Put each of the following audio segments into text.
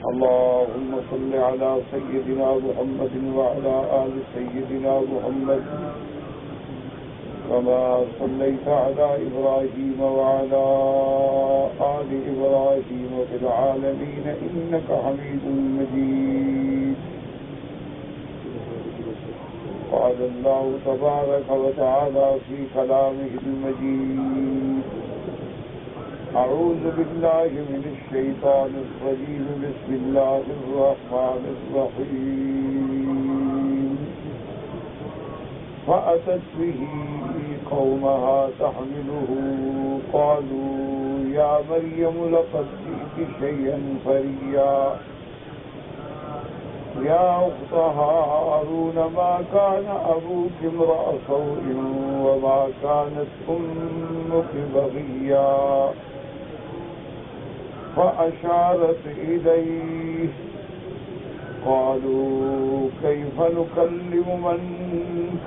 اللهم صل على سيدنا محمد وعلى آل سيدنا محمد كما صليت على إبراهيم وعلى آل إبراهيم في العالمين إنك حميد مجيد. قال الله تبارك وتعالى في كلامه المجيد: أعوذ بالله من الشيطان الرجيم. بسم الله الرحمن الرحيم. فأتت به قومها تحمله قالوا يا مريم لقد جئت شيئا فريا يا أخت هارون ما كان أبوك امرأ سوء وما كانت أمك بغيا فأشارت إليه قالوا كيف نكلم من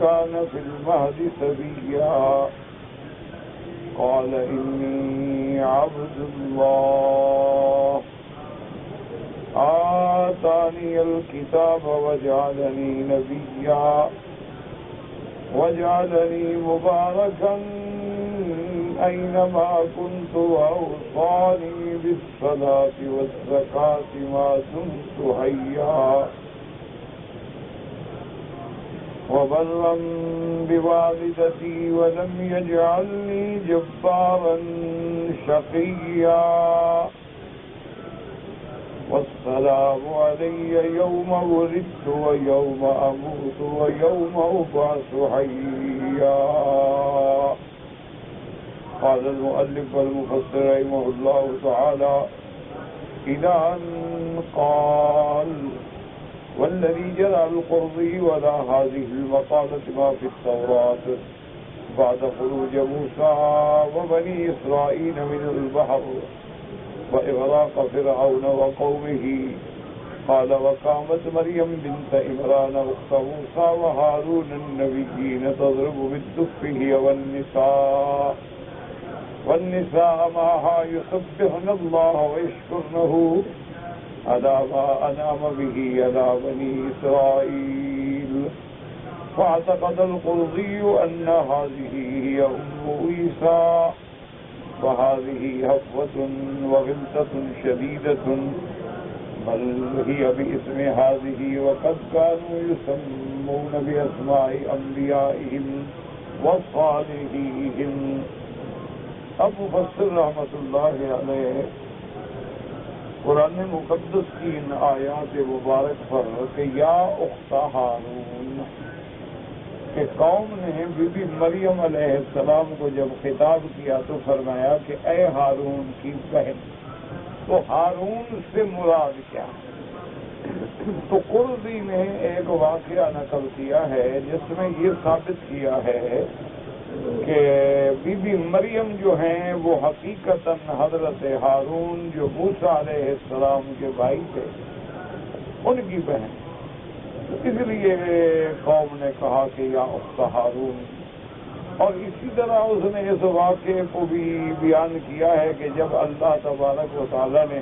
كان في المهد صبيا قال إني عبد الله آتاني الكتاب وجعلني نبيا وجعلني مباركا أينما كنت وأوصاني بالصلاة والزكاة ما دمت حيا وبرا بوالدتي ولم يجعلني جبارا شقيا والسلام علي يوم ولدت ويوم أموت ويوم أبعث حيا. قال المؤلف والمفسر رحمه الله تعالى إلى أن قال: والذي جرى القرضي ولا هذه المقالة ما في التوراة بعد خروج موسى وبني إسرائيل من البحر وإغراق فرعون وقومه. قال: وقامت مريم بنت عمران أخت موسى وهارون النبيين تضرب بالدف هي والنساء معها يسبحن الله ويشكرنه على ما أنعم به على بني إسرائيل. فاعتقد القرظي أن هذه هي أم عيسى وهذه هفوة وغلطة شديدة بل هي باسم هذه وقد كانوا يسمون بأسماء أنبيائهم وصالحيهم. اب مفسر رحمۃ اللہ علیہ قرآن مقدس کی ان آیات مبارک پر کہ یا اخت ہارون کہ قوم نے بی بی مریم علیہ السلام کو جب خطاب کیا تو فرمایا کہ اے ہارون کی بہن. تو ہارون سے مراد کیا؟ تو قرظی نے ایک واقعہ نقل کیا ہے جس میں یہ ثابت کیا ہے کہ بی بی مریم جو ہیں وہ حقیقتاً حضرت ہارون جو موسیٰ علیہ السلام کے بھائی تھے ان کی بہن. اس لیے قوم نے کہا کہ یا اخت ہارون. اور اسی طرح اس نے اس واقعے کو بھی بیان کیا ہے کہ جب اللہ تبارک و تعالیٰ نے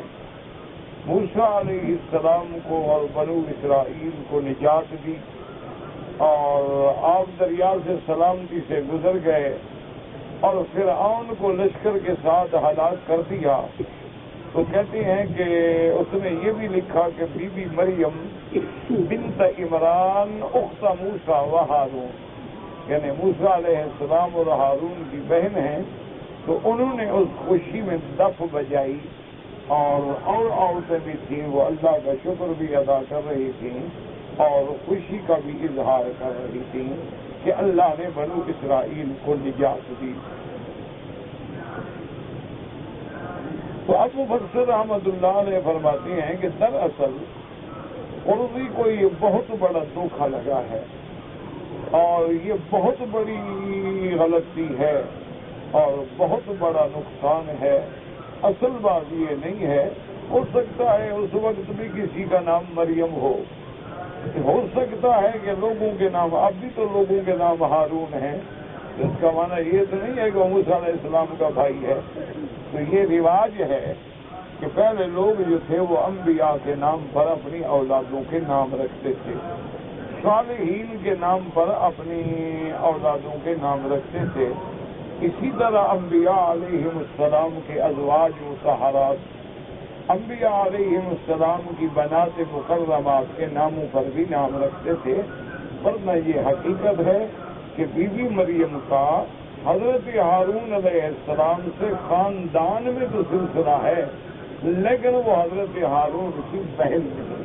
موسیٰ علیہ السلام کو اور بنو اسرائیل کو نجات دی اور آپ دریا سے سلامتی سے گزر گئے اور فرعون کو لشکر کے ساتھ ہلاک کر دیا، تو کہتے ہیں کہ اس نے یہ بھی لکھا کہ بی بی مریم بنت عمران اخت موسیٰ و ہارون، یعنی موسیٰ علیہ السلام اور ہارون کی بہن ہیں. تو انہوں نے اس خوشی میں دف بجائی اور عورتیں بھی تھیں، وہ اللہ کا شکر بھی ادا کر رہی تھیں اور خوشی کا بھی اظہار کر رہی تھیں کہ اللہ نے بنو اسرائیل کو نجات دی. تو اب مفسر رحمۃ اللہ علیہ فرماتے ہیں کہ دراصل قرظی کو یہ بہت بڑا دھوکہ لگا ہے اور یہ بہت بڑی غلطی ہے اور بہت بڑا نقصان ہے. اصل بات یہ نہیں ہے. ہو سکتا ہے اس وقت بھی کسی کا نام مریم ہو سکتا ہے کہ لوگوں کے نام، اب بھی تو لوگوں کے نام ہارون ہیں. اس کا معنی یہ تو نہیں ہے کہ موسیٰ علیہ السلام کا بھائی ہے. تو یہ رواج ہے کہ پہلے لوگ جو تھے وہ انبیاء کے نام پر اپنی اولادوں کے نام رکھتے تھے، صالحین کے نام پر اپنی اولادوں کے نام رکھتے تھے۔ اسی طرح انبیاء علیہم السلام کے ازواج مطہرات، انبیاء علیہم السلام کی بنات مکرمات کے ناموں پر بھی نام رکھتے تھے، ورنہ یہ حقیقت ہے کہ بی بی مریم کا حضرت ہارون علیہ السلام سے خاندان میں تو سلسلہ ہے، لیکن وہ حضرت ہارون کی بہن نہیں،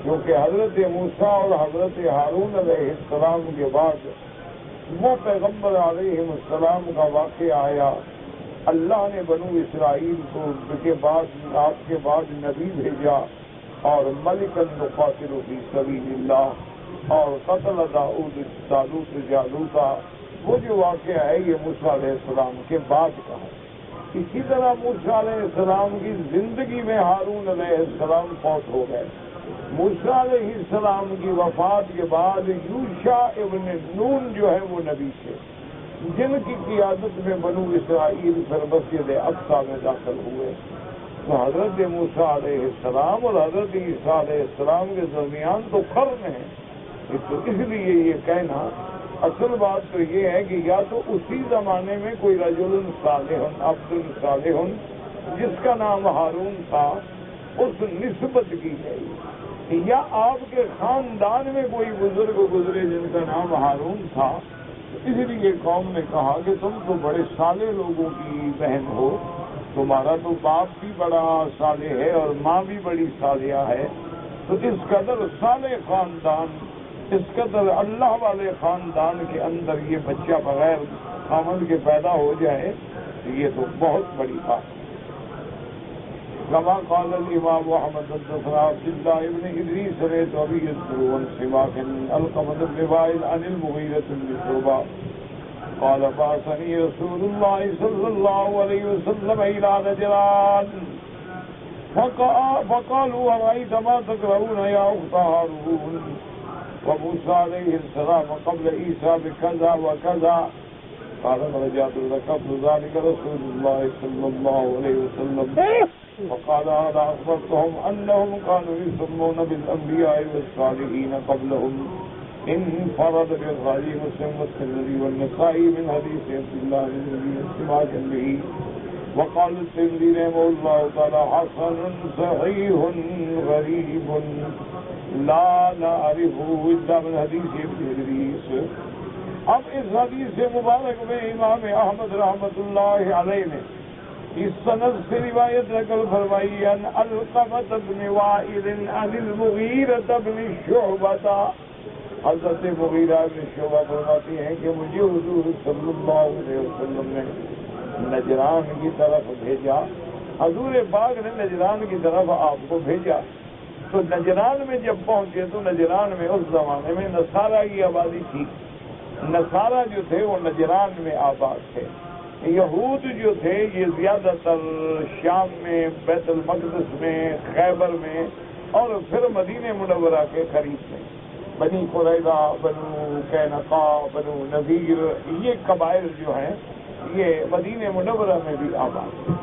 کیونکہ حضرت موسیٰ اور حضرت ہارون علیہ السلام کے بعد وہ پیغمبر علیہ السلام کا واقعہ آیا۔ اللہ نے بنو اسرائیل کو کے بعد آپ کے بعد نبی بھیجا اور ملک نقاتل فی سبیل اللہ اور قتل داؤد طالوت جالوتا، وہ جو واقعہ ہے یہ موسیٰ علیہ السلام کے بعد کا ہے۔ اسی طرح موسیٰ علیہ السلام کی زندگی میں ہارون علیہ السلام فوت ہو گئے۔ موسیٰ علیہ السلام کی وفات کے بعد یوشع ابن نون جو ہے وہ نبی تھے، جن کی قیادت میں بنو اسرائیل پھر مسجد اقصی میں داخل ہوئے۔ تو حضرت موسیٰ علیہ السلام اور حضرت عیسیٰ علیہ السلام کے درمیان تو قرن ہے، تو اس لیے یہ کہنا اصل بات تو یہ ہے کہ یا تو اسی زمانے میں کوئی رجل صالح عبد صالح جس کا نام ہارون تھا اس نسبت کی گئی، یا آپ کے خاندان میں کوئی بزرگ گزرے جن کا نام ہارون تھا، اس لیے قوم نے کہا کہ تم تو بڑے صالح لوگوں کی بہن ہو، تمہارا تو باپ بھی بڑا صالح ہے اور ماں بھی بڑی صالحہ ہے، تو اس قدر صالح خاندان، اس قدر اللہ والے خاندان کے اندر یہ بچہ بغیر خامد کے پیدا ہو جائے تو یہ تو بہت بڑی بات ہے۔ كما قال الإمام أحمد حدثنا عبد الله بن إدريس سمعت أبي يذكر عن سماك القمة بن وائل عن المغيرة بن شعبة قال بعثني رسول الله صلى الله عليه وسلم إلى نجران فقالوا أرأيت ما تكرهون يا أخت هارون وموسى عليه السلام قبل عيسى بكذا وكذا قال رجعت ذكرت ذلك رسول الله صلى الله عليه وسلم وقال هذا أخبرتهم أنهم كانوا يسمون بالأنبياء والصالحين قبلهم انفرد بالبخاري ومسلم والترمذي والنسائي من حديث عبد الله بن أبي سماك به وقال الترمذي رحمه الله تعالى حسن صحيح غريب لا نعرفه إلا من حديث ابن إدريس۔ اب اس حدیث مبارک میں امام احمد رحمۃ اللہ علیہ نے اس سند سے روایت نقل فرمائی ان القمة بن وائل عن المغیرة بن شعبہ، حضرت مغیرہ بن شعبہ فرماتی ہیں کہ مجھے حضور صلی اللہ علیہ وسلم نے نجران کی طرف بھیجا، حضور پاک نے نجران کی طرف آپ کو بھیجا۔ تو نجران میں جب پہنچے تو نجران میں اس زمانے میں نصارہ کی آبادی تھی، نصارہ جو تھے وہ نجران میں آباد تھے، یہود جو تھے یہ زیادہ تر شام میں، بیت المقدس میں، خیبر میں اور پھر مدینہ منورہ کے قریب میں، بنی قریظہ، بنو قینقاع، بنو نذیر، یہ قبائل جو ہیں یہ مدینہ منورہ میں بھی آباد ہیں،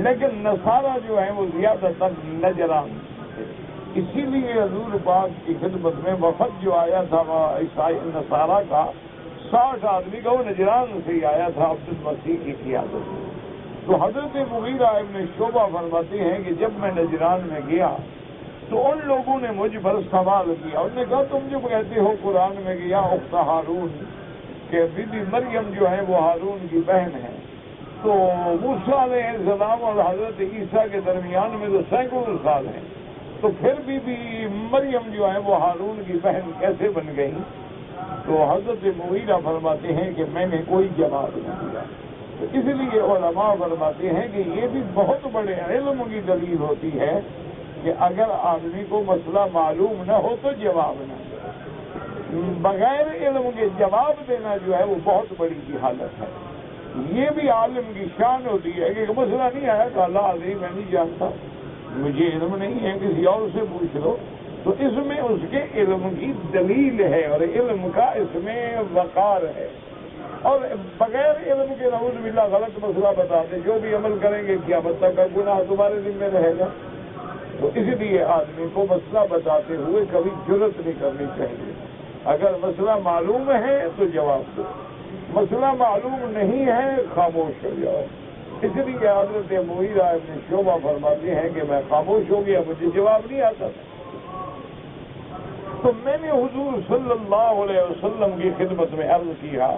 لیکن نصارہ جو ہیں وہ زیادہ تر نجران تھے۔ اسی لیے حضور پاک کی خدمت میں وفد جو آیا تھا عیسائی نصارہ کا 60 آدمی کا، وہ نجران سے ہی آیا تھا عبد المسیح کی قیادت میں۔ تو حضرت مغیرہ ابن شعبہ فرماتے ہیں کہ جب میں نجران میں گیا تو ان لوگوں نے مجھ پر سوال کیا، انہوں نے کہا تم جو کہتے ہو قرآن میں کہ یا اخت ہارون، کہ بی بی مریم جو ہے وہ ہارون کی بہن ہے، تو موسیٰ علیہ السلام اور حضرت عیسیٰ کے درمیان میں تو سینکڑوں سال ہیں، تو پھر بی بی مریم جو ہے وہ ہارون کی بہن کیسے بن گئی؟ تو حضرت مغیرہ فرماتے ہیں کہ میں نے کوئی جواب نہیں دیا۔ تو اس لیے علماء فرماتے ہیں کہ یہ بھی بہت بڑے علم کی دلیل ہوتی ہے کہ اگر آدمی کو مسئلہ معلوم نہ ہو تو جواب نہ دے، بغیر علم کے جواب دینا جو ہے وہ بہت بڑی جہالت ہے۔ یہ بھی عالم کی شان ہوتی ہے کہ مسئلہ نہیں آیا تو اللہ علیہ میں نہیں جانتا، مجھے علم نہیں ہے، کسی اور سے پوچھ لو، تو اس میں اس کے علم کی دلیل ہے اور علم کا اس میں وقار ہے۔ اور بغیر علم کے نعوذ باللہ غلط مسئلہ بتاتے، جو بھی عمل کریں گے قیامت تک کا گناہ تمہارے دل میں رہے گا. تو اس لیے آدمی کو مسئلہ بتاتے ہوئے کبھی جرأت نہیں کرنی چاہیے. اگر مسئلہ معلوم ہے تو جواب دو، مسئلہ معلوم نہیں ہے خاموش ہو جاؤ. اس لیے حضرت مغیرہ ابن شعبہ فرماتے ہیں کہ میں خاموش ہو گیا، مجھے جواب نہیں آتا تھا. تو میں نے حضور صلی اللہ علیہ وسلم کی خدمت میں عرض کیا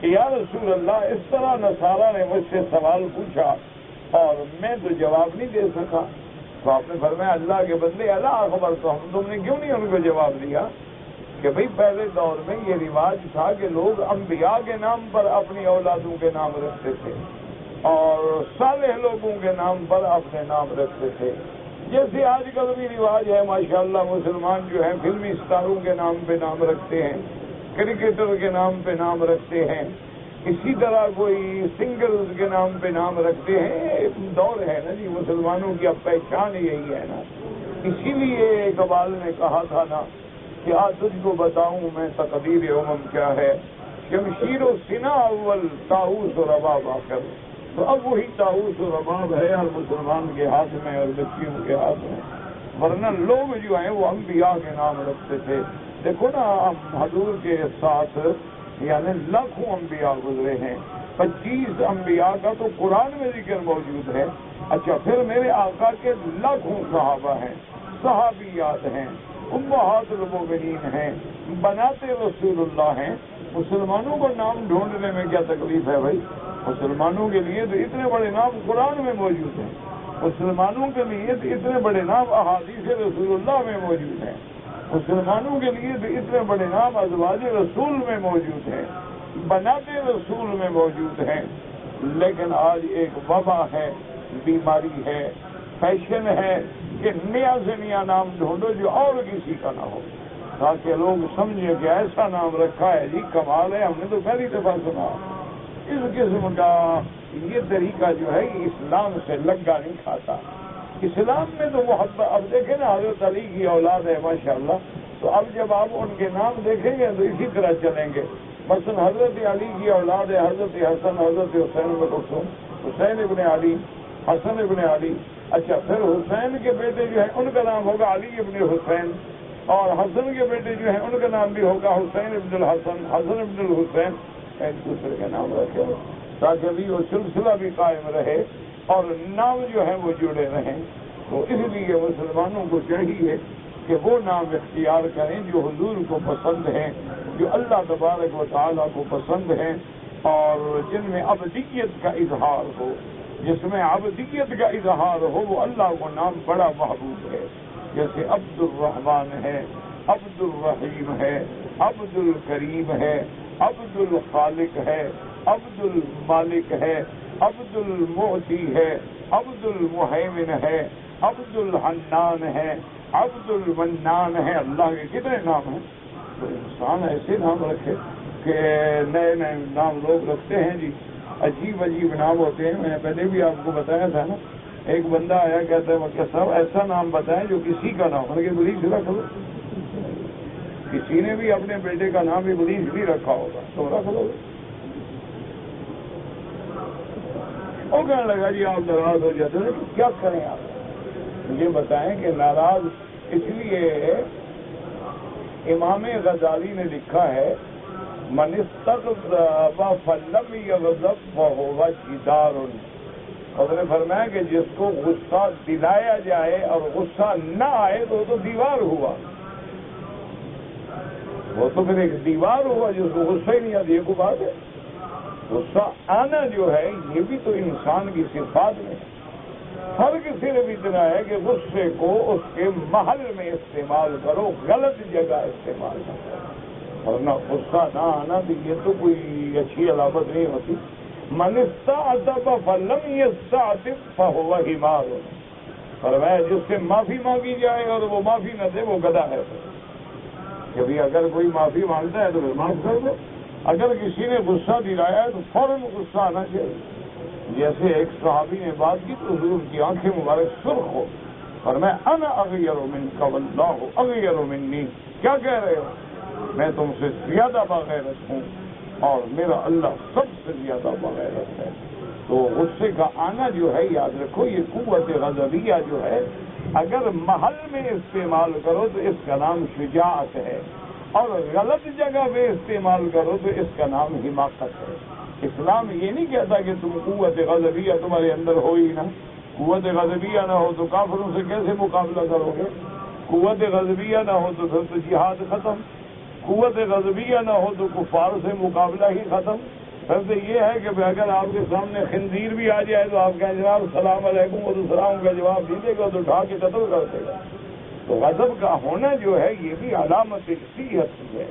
کہ یا رسول اللہ، اس طرح نصارہ نے مجھ سے سوال پوچھا اور میں تو جواب نہیں دے سکا. تو آپ نے فرمایا اللہ کے بندے اللہ خبر تو ہم تم نے کیوں نہیں ان کو جواب دیا کہ بھئی پہلے دور میں یہ رواج تھا کہ لوگ انبیاء کے نام پر اپنی اولادوں کے نام رکھتے تھے اور صالح لوگوں کے نام پر اپنے نام رکھتے تھے. جیسے آج کل بھی رواج ہے ماشاءاللہ، مسلمان جو ہیں فلمی ستاروں کے نام پہ نام رکھتے ہیں، کرکٹر کے نام پہ نام رکھتے ہیں، اسی طرح کوئی سنگرز کے نام پہ نام رکھتے ہیں. دور ہے نا جی، مسلمانوں کی اب پہچان یہی ہے نا. اسی لیے اقبال نے کہا تھا نا کہ آج تجھ کو بتاؤں میں تقدیر امم کیا ہے، شمشیر و سنا اول طاؤس و رباب آخر. تو اب وہی طاؤس و رباب ہے ہر مسلمان کے ہاتھ میں اور بچیوں کے ہاتھ میں. ورنہ لوگ جو ہیں وہ انبیاء کے نام رکھتے تھے. دیکھو نا حضور کے ساتھ یعنی لاکھوں انبیاء گزرے ہیں، 25 انبیاء کا تو قرآن میں ذکر موجود ہے. اچھا پھر میرے آقا کے لاکھوں صحابہ ہیں، صحابیات ہیں، امہات المومنین ہیں، بنات رسول اللہ ہیں. مسلمانوں کو نام ڈھونڈنے میں کیا تکلیف ہے بھائی؟ مسلمانوں کے لیے تو اتنے بڑے نام قرآن میں موجود ہیں، مسلمانوں کے لیے تو اتنے بڑے نام احادیث رسول اللہ میں موجود ہیں، مسلمانوں کے لیے تو اتنے بڑے نام ازواج رسول میں موجود ہیں، بنات رسول میں موجود ہیں. لیکن آج ایک وبا ہے، بیماری ہے، فیشن ہے کہ نیا سے نیا نام ڈھونڈو جو اور کسی کا نہ ہو، تاکہ لوگ سمجھیں کہ ایسا نام رکھا ہے جی کمال ہے، ہم نے تو پہلی دفعہ سنا. اس قسم کا یہ طریقہ جو ہے یہ اسلام سے لگا نہیں کھاتا. اسلام میں تو محبت. اب دیکھیں نا حضرت علی کی اولاد ہے ماشاءاللہ، تو اب جب آپ ان کے نام دیکھیں گے تو اسی طرح چلیں گے. مثلا حضرت علی کی اولاد ہے حضرت حسن، حضرت حسین بن کلثوم، حسین ابن علی، حسن ابن علی. اچھا پھر حسین کے بیٹے جو ہیں ان کا نام ہوگا علی ابن حسین، اور حسن کے بیٹے جو ہیں ان کا نام بھی ہوگا حسین ابن الحسن، حسن ابن الحسین. ایک دوسرے کے نام رکھے تاکہ بھی وہ سلسلہ بھی قائم رہے اور نام جو ہیں وہ جڑے رہیں. تو اس لیے مسلمانوں کو چاہیے کہ وہ نام اختیار کریں جو حضور کو پسند ہیں، جو اللہ تبارک و تعالیٰ کو پسند ہیں، اور جن میں ابدیت کا اظہار ہو. جس میں ابدیت کا اظہار ہو وہ اللہ کو نام بڑا محبوب ہے. جیسے عبد الرحمن ہے، عبد الرحیم ہے، عبد الکریم ہے، عبد الخالق ہے، عبد المالک ہے، عبد المعطی ہے، عبد المہیمن ہے، عبد الحنان ہے، عبد المنان ہے. اللہ کے کتنے نام ہیں. تو انسان ایسے نام رکھے کہ نئے نئے نام لوگ رکھتے ہیں جی، عجیب عجیب نام ہوتے ہیں. میں نے پہلے بھی آپ کو بتایا تھا نا، ایک بندہ آیا کہتا ہے کہ صاحب ایسا نام بتائیں جو کسی کا نام ہو. کہ ابلیس رکھ لو. کسی نے بھی اپنے بیٹے کا نام ابلیس بھی رکھا ہوگا تو رکھ لو. وہ کہنے لگا جی آپ ناراض ہو جاتے ہیں. کیا کریں آپ مجھے بتائیں کہ ناراض اس لیے امام غزالی نے لکھا ہے من استغضب فلم یغضب فهو جدار. اور نے فرمایا کہ جس کو غصہ دلایا جائے اور غصہ نہ آئے تو وہ تو دیوار ہوا. وہ تو پھر ایک دیوار ہوا جس کو غصہ ہی نہیں آتی. یہ کو بات ہے. غصہ آنا جو ہے یہ بھی تو انسان کی صفات میں ہے. فرق صرف اتنا ہے کہ غصے کو اس کے محل میں استعمال کرو، غلط جگہ استعمال نہ کرو. ورنہ غصہ نہ آنا تو یہ تو کوئی اچھی علامت نہیں ہوتی. من استعتب فلم یستعتب فهو حمار. فرمایا جس سے معافی مانگی جائے اور وہ معافی نہ دے وہ گدھا ہے. کہ بھی اگر کوئی معافی مانگتا ہے تو پھر معاف کر دو. اگر کسی نے غصہ دلایا ہے تو فوراً غصہ آنا چاہیے. جیسے ایک صحابی نے بات کی تو حضور کی آنکھیں مبارک سرخ ہو. فرمایا انا اغیر منک واللہ اغیر منی. کیا کہہ رہے ہو؟ میں تم سے زیادہ باغیرت ہوں اور میرا اللہ سب سے زیادہ بغیرت ہے۔ تو غصے کا آنا جو ہے یاد رکھو، یہ قوت غضبیہ جو ہے اگر محل میں استعمال کرو تو اس کا نام شجاعت ہے، اور غلط جگہ پہ استعمال کرو تو اس کا نام حماقت ہے۔ اسلام یہ نہیں کہتا کہ تم قوت غضبیہ تمہارے اندر ہو ہی نہ، قوت غضبیہ نہ ہو تو کافروں سے کیسے مقابلہ کرو گے؟ قوت غضبیہ نہ ہو تو پھر تو جہاد ختم، قوت غضبیہ نہ ہو تو کفار سے مقابلہ ہی ختم۔ پھر تو یہ ہے کہ اگر آپ کے سامنے خنزیر بھی آ جائے تو آپ کہیں جناب السلام علیکم، اور السلام کا جواب دیجیے گا تو اٹھا کے قتل کر دے گا۔ تو غضب کا ہونا جو ہے یہ بھی علامت صحت ہے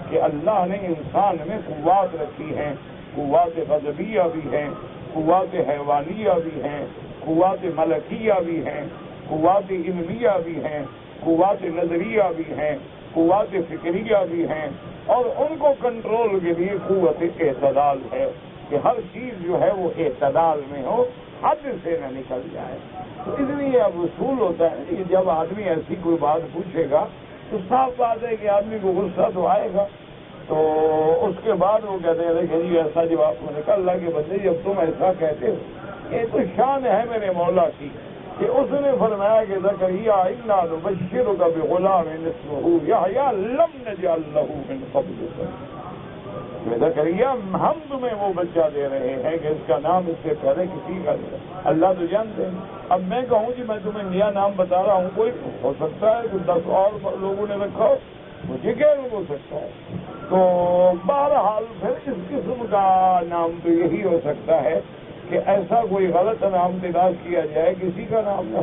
کہ اللہ نے انسان میں قوات رکھی ہیں، قوات غضبیہ بھی ہیں، قوات حیوانیہ بھی ہیں، قوات ملکیہ بھی ہیں، قوات علمیہ بھی ہیں، قوات نظریہ بھی ہیں، قوات فکریہ بھی ہیں، اور ان کو کنٹرول کے لیے قوت اعتدال ہے کہ ہر چیز جو ہے وہ اعتدال میں ہو، حد سے نہ نکل جائے۔ تو اس لیے اب اصول ہوتا ہے کہ جب آدمی ایسی کوئی بات پوچھے گا تو صاف بات ہے کہ آدمی کو غصہ تو آئے گا، تو اس کے بعد وہ کہتے ہیں کہ جی ایسا جواب میں نے کہا اللہ کے بندے جب تم ایسا کہتے ہو، یہ تو شان ہے میرے مولا کی کہ اس نے فرمایا کہ زکریا انا نبشرک بغلام اسمہ یحییٰ لم نجعل لہ من قبل سمیٰ۔ زکریا ہم تمہیں وہ بچہ دے رہے ہیں کہ اس کا نام اس سے پہلے کسی کا نہیں، اللہ تو جانتے ہیں۔ اب میں کہوں کہ میں تمہیں نیا نام بتا رہا ہوں، کوئی ہو سکتا ہے کہ 10 اور لوگوں نے رکھا ہو، مجھے کیا ہو سکتا ہے؟ تو بہرحال پھر اس قسم کا نام تو یہی ہو سکتا ہے کہ ایسا کوئی غلط نام تلاش کیا جائے کسی کا نام نہ۔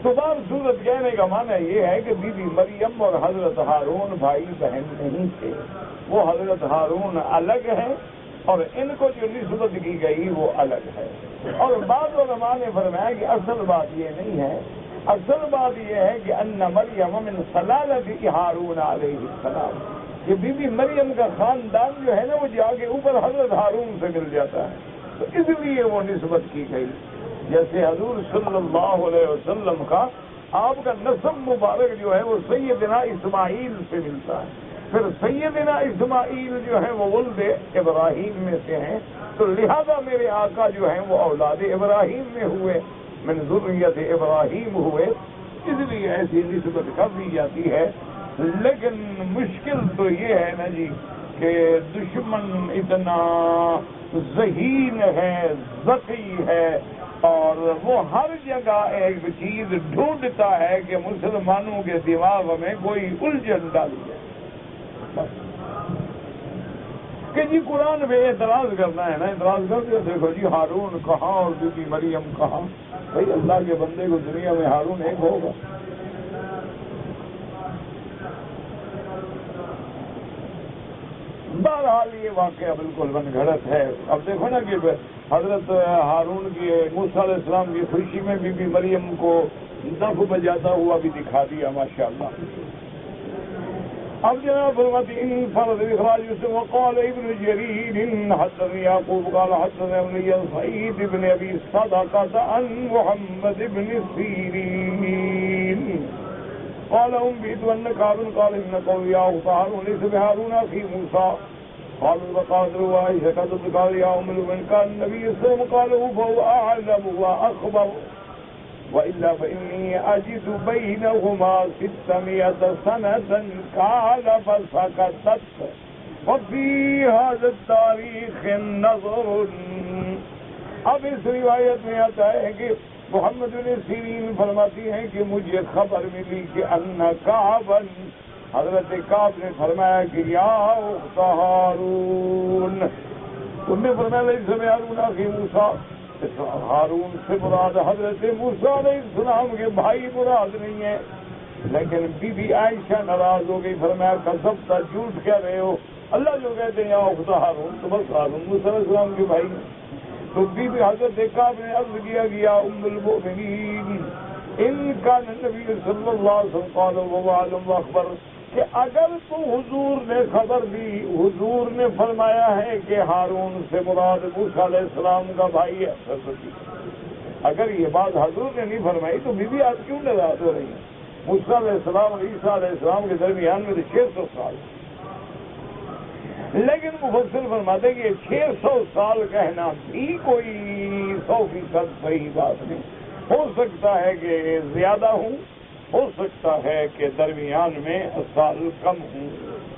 تو بار صورت کہنے کا معنی یہ ہے کہ بی بی مریم اور حضرت ہارون بھائی بہن نہیں تھے، وہ حضرت ہارون الگ ہیں اور ان کو جو نسبت کی گئی وہ الگ ہے۔ اور بعض علماء نے فرمایا کہ اصل بات یہ نہیں ہے، اصل بات یہ ہے کہ ان مریم من سلالۃ ہارون علیہ السلام، کہ بی بی مریم کا خاندان جو ہے نا وہ جا کے اوپر حضرت ہارون سے مل جاتا ہے، تو اس لیے وہ نسبت کی گئی۔ جیسے حضور صلی اللہ علیہ وسلم کا آپ کا نسب مبارک جو ہے وہ سیدنا اسماعیل سے ملتا ہے، پھر سیدنا اسماعیل جو ہے وہ ولد ابراہیم میں سے ہیں، تو لہذا میرے آقا جو ہیں وہ اولاد ابراہیم میں ہوئے، من ذریت ابراہیم ہوئے، اس لیے ایسی نسبت کر دی جاتی ہے۔ لیکن مشکل تو یہ ہے نا جی کہ دشمن اتنا ذہین ہے، ذکی ہے، اور وہ ہر جگہ ایک چیز ڈھونڈتا ہے کہ مسلمانوں کے دماغ میں کوئی الجھن ڈال جائے، کہ جی قرآن پہ اعتراض کرنا ہے نا، اعتراض کر کے دیکھو جی ہارون کہاں اور بی بی مریم کہاں، بھائی اللہ کے بندے کو دنیا میں ہارون ایک ہوگا۔ بہرحال یہ واقعہ بالکل من گھڑت ہے۔ اب دیکھو نا کہ حضرت ہارون کی موسیٰ علیہ السلام کی خوشی میں بی بی مریم کو دف بجاتا ہوا بھی دکھا دیا ماشاءاللہ۔ اب جناب فرماتی ان فرض اخراج سے وقال ابن جریر حدثنا یعقوب قال حدثنا ابن سعید ابن ابی صدقہ عن محمد ابن سیرین قال انبئت ان كعب قال ان قومي يا هارون ليس بهارون اخي موسى قالوا وقالوا وعائشة قال يا ام المؤمنين كان النبي صلى الله عليه وسلم قال فهو اعلم واخبر والا فاني اجد بينهما 600 سنة قال فسكتت وفي هذا التاريخ نظر۔ اب اس روایت میں آتا ہے کہ محمد بن سیرین فرماتی ہیں کہ مجھے خبر ملی کہ ان کعب، حضرت کعب نے فرمایا کہ یا اخت ہارون، انہوں نے فرمایا لیس بہارون اخی موسیٰ، ہارون سے مراد حضرت موسیٰ علیہ السلام کے بھائی مراد نہیں ہے۔ لیکن بی بی عائشہ ناراض ہو گئی، فرمایا کذبت، جھوٹ کہہ رہے ہو، اللہ جو کہتے ہیں یا اخت ہارون تو بس ہارون موسیٰ علیہ السلام کے بھائی ہیں۔ تو بی بی حضرت کعب نے عرض کیا گیا ام المؤمنین ان کا نبی صلی اللہ علیہ وسلم قال وهو اعلم واخبر، کہ اگر تو حضور نے خبر دی، حضور نے فرمایا ہے کہ ہارون سے مراد موسیٰ علیہ السلام کا بھائی ہے، اگر یہ بات حضور نے نہیں فرمائی تو بی بی آج کیوں ناراض ہو رہی ہیں؟ موسیٰ علیہ السلام اور عیسیٰ علیہ السلام کے درمیان میں 600 سال۔ لیکن مفسر فرماتے ہیں کہ 600 سال کہنا بھی کوئی 100% صحیح بات نہیں. ہو سکتا ہے کہ زیادہ ہوں، ہو سکتا ہے کہ درمیان میں سال کم ہوں.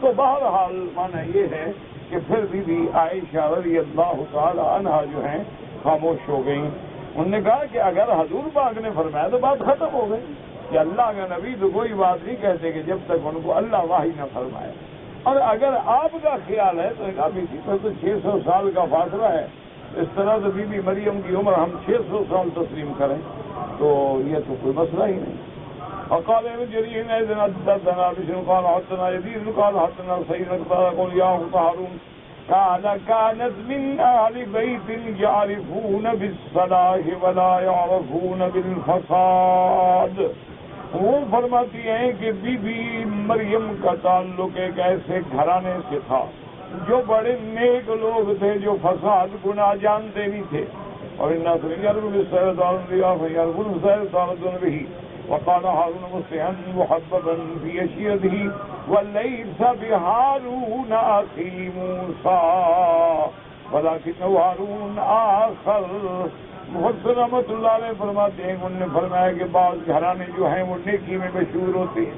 تو بہرحال معنی یہ ہے کہ پھر بھی عائشہ رضی اللہ تعالی عنہا جو ہیں خاموش ہو گئیں. انہوں نے کہا کہ اگر حضور پاک نے فرمایا تو بات ختم ہو گئی کہ اللہ کا نبی تو کوئی بات نہیں کہتے کہ جب تک ان کو اللہ وحی نہ فرمائے. اور اگر آپ کا خیال ہے تو کہا بھی تو 600 سال کا فاصلہ ہے، اس طرح تو بی بی مریم کی عمر ہم 600 سال تسلیم کریں تو یہ تو کوئی مسئلہ ہی نہیں. وقال ابن جرير إذن حدثنا بشر قال حدثنا يزيد قال حدثنا سعيد قال قل يا أخت هارون قال كانت من أهل بيت يعرفون بالصلاح ولا يعرفون بالفساد. وہ فرماتی ہیں کہ بی بی مریم کا تعلق ایک ایسے گھرانے سے تھا جو بڑے نیک لوگ تھے، جو فساد گناہ جانتے نہیں تھے. اور الناس يعرفون بالصلاح به. وقال هارون مسلما محببا في أشيرته وليس بهارون أخي موسى ولكنه هارون آخر. مفسر رحمۃ اللہ علیہ فرماتے ہیں انہوں نے فرمایا کہ بعض گھرانے جو ہیں وہ نیکی میں مشہور ہوتے ہیں،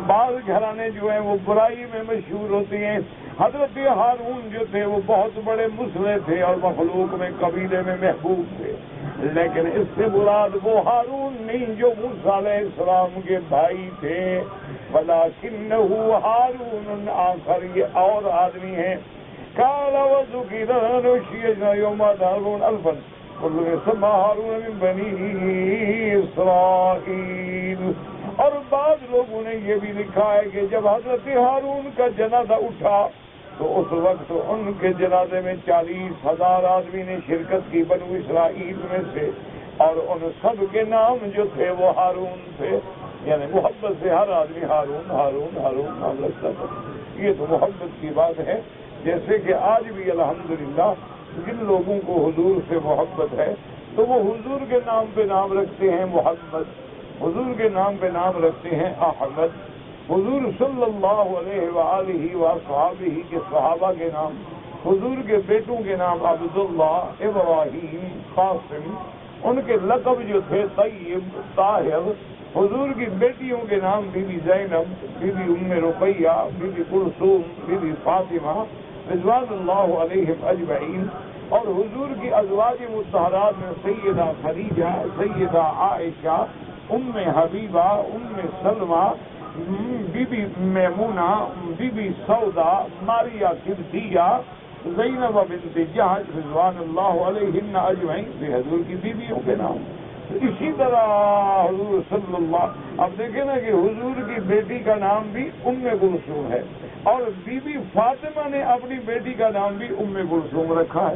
بعض گھرانے جو ہیں وہ برائی میں مشہور ہوتے ہیں. حضرت ہارون جو تھے وہ بہت بڑے مصلح تھے اور مخلوق میں قبیلے میں محبوب تھے، لیکن اس سے مراد وہ ہارون نہیں جو موسیٰ علیہ السلام کے بھائی تھے. وَلَكِنَّهُ هَارُونٌ آخر، یہ اور آدمی ہیں. قَالَ وَذُكِرَ نُشِيَجْنَا يَوْمَ هَارُونَ أَلْفًا وَالَّذِي سَمَّى هَارُونَ مِن بَنِي إِسْرَائِيلَ. اور بعض لوگوں نے یہ بھی لکھا ہے کہ جب حضرت ہارون کا جنازہ اٹھا تو اس وقت ان کے جنازے میں 40,000 آدمی نے شرکت کی بنو اسرائیل میں سے، اور ان سب کے نام جو تھے وہ ہارون تھے. یعنی محبت سے ہر آدمی ہارون ہارون ہارون نام رکھتا تھا. یہ تو محبت کی بات ہے. جیسے کہ آج بھی الحمدللہ جن لوگوں کو حضور سے محبت ہے تو وہ حضور کے نام پہ نام رکھتے ہیں محمد، حضور کے نام پہ نام رکھتے ہیں احمد، حضور صلی اللہ علیہ وآلہ وصحابہ کے صحابہ کے نام، حضور کے بیٹوں کے نام عبداللہ، ابراہیم، قاسم، ان کے لقب جو تھے طیب، طاہر. حضور کی بیٹیوں کے نام Bibi Zainab, Bibi Umm Ruqayyah, Bibi Kulsoom, Bibi Fatima رضوان اللہ علیہم اجمعین. اور حضور کی ازواج مطہرات میں سیدہ خدیجہ، سیدہ عائشہ، Umm Habiba, Umm Salama, Bibi Maimuna, Bibi Sauda, Maria قبطیہ، زینب بنت جہش رضوان اللہ علیہن اجمعین، یہ حضور کی بیویوں کے نام. اسی طرح حضور صلی اللہ، اب دیکھیں نا کہ حضور کی بیٹی کا نام بھی ام کلثوم ہے، اور بی بی فاطمہ نے اپنی بیٹی کا نام بھی ام کلثوم رکھا ہے.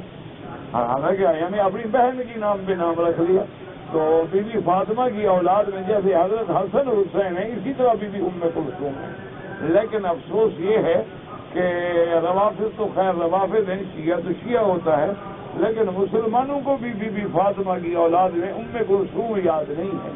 حالانکہ یعنی اپنی بہن کی نام پہ نام رکھ لیا. تو بی بی فاطمہ کی اولاد میں جیسے حضرت حسن حسین ہے، اسی طرح بی بی ام کلثوم ہے. لیکن افسوس یہ ہے کہ روافض تو خیر روافض ہیں، شیعہ تو شیعہ ہوتا ہے، لیکن مسلمانوں کو بھی بی بی فاطمہ کی اولاد میں ام کلثوم یاد نہیں ہے.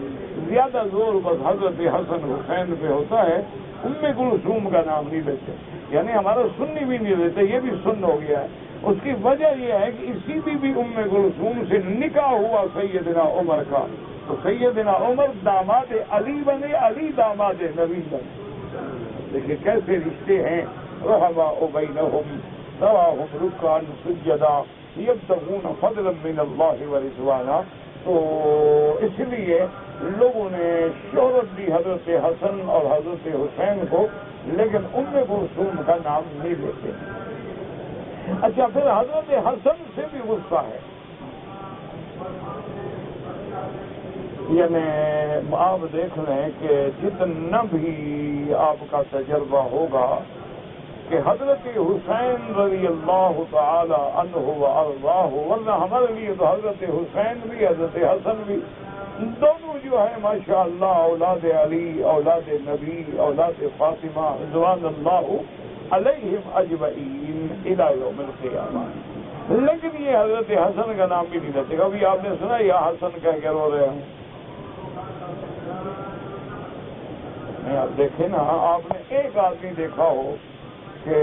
زیادہ زور بس حضرت حسن حسین پہ ہوتا ہے، ام کلثوم کا نام نہیں لیتے. یعنی ہمارا سنی بھی نہیں لیتے، یہ بھی سن ہو گیا ہے. اس کی وجہ یہ ہے کہ اسی بی ام کلثوم سے نکاح ہوا سیدنا عمر کا، تو سیدنا عمر داماد علی بنے، علی داماد نبی بنے. دیکھیے کیسے رشتے ہیں. رحماء بینہم تراہم رکعا سجدا یبتغون فضلا من اللہ ورضوانا. تو اس لیے لوگوں نے شہرت دی حضرت حسن اور حضرت حسین کو، لیکن ام کلثوم کا نام نہیں لیتے. اچھا پھر حضرت حسن سے بھی غصہ ہے. یعنی آپ دیکھ لیں کہ جتنا بھی آپ کا تجربہ ہوگا کہ حضرت حسین رضی اللہ تعالی عنہ وارضاہ، ورنہ ہمارے لیے تو حضرت حسین بھی حضرت حسن بھی دونوں جو ہے ماشاء اللہ اولاد علی، اولاد نبی، اولاد فاطمہ رضوان اللہ علیہم اجمعین الی یوم القیامہ. لیکن یہ حضرت حسن کا نام بھی نہیں لیتے. کبھی آپ نے سنا یا حسن کہہ کے رو رہے ہیں؟ آپ دیکھیں نا، آپ نے ایک آدمی دیکھا ہو کہ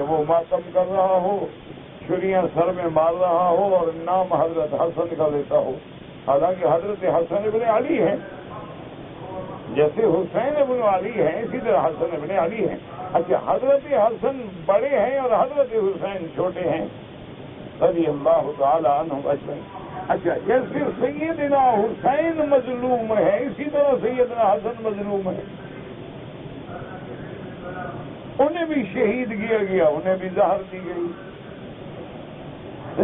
وہ ماتم کر رہا ہو، چھریاں سر میں مار رہا ہو اور نام حضرت حسن کا لیتا ہو، حالانکہ حضرت حسن ابن علی ہیں، جیسے حسین ابن علی ہیں اسی طرح حسن ابن علی ہیں۔ اچھا، حضرت حسن بڑے ہیں اور حضرت حسین چھوٹے ہیں رضی اللہ تعالی عنہم اجمعین۔ اچھا، جیسے سیدنا حسین مظلوم ہے اسی طرح سیدنا حسن مظلوم ہے، انہیں بھی شہید کیا گیا، انہیں بھی زہر دی گئی،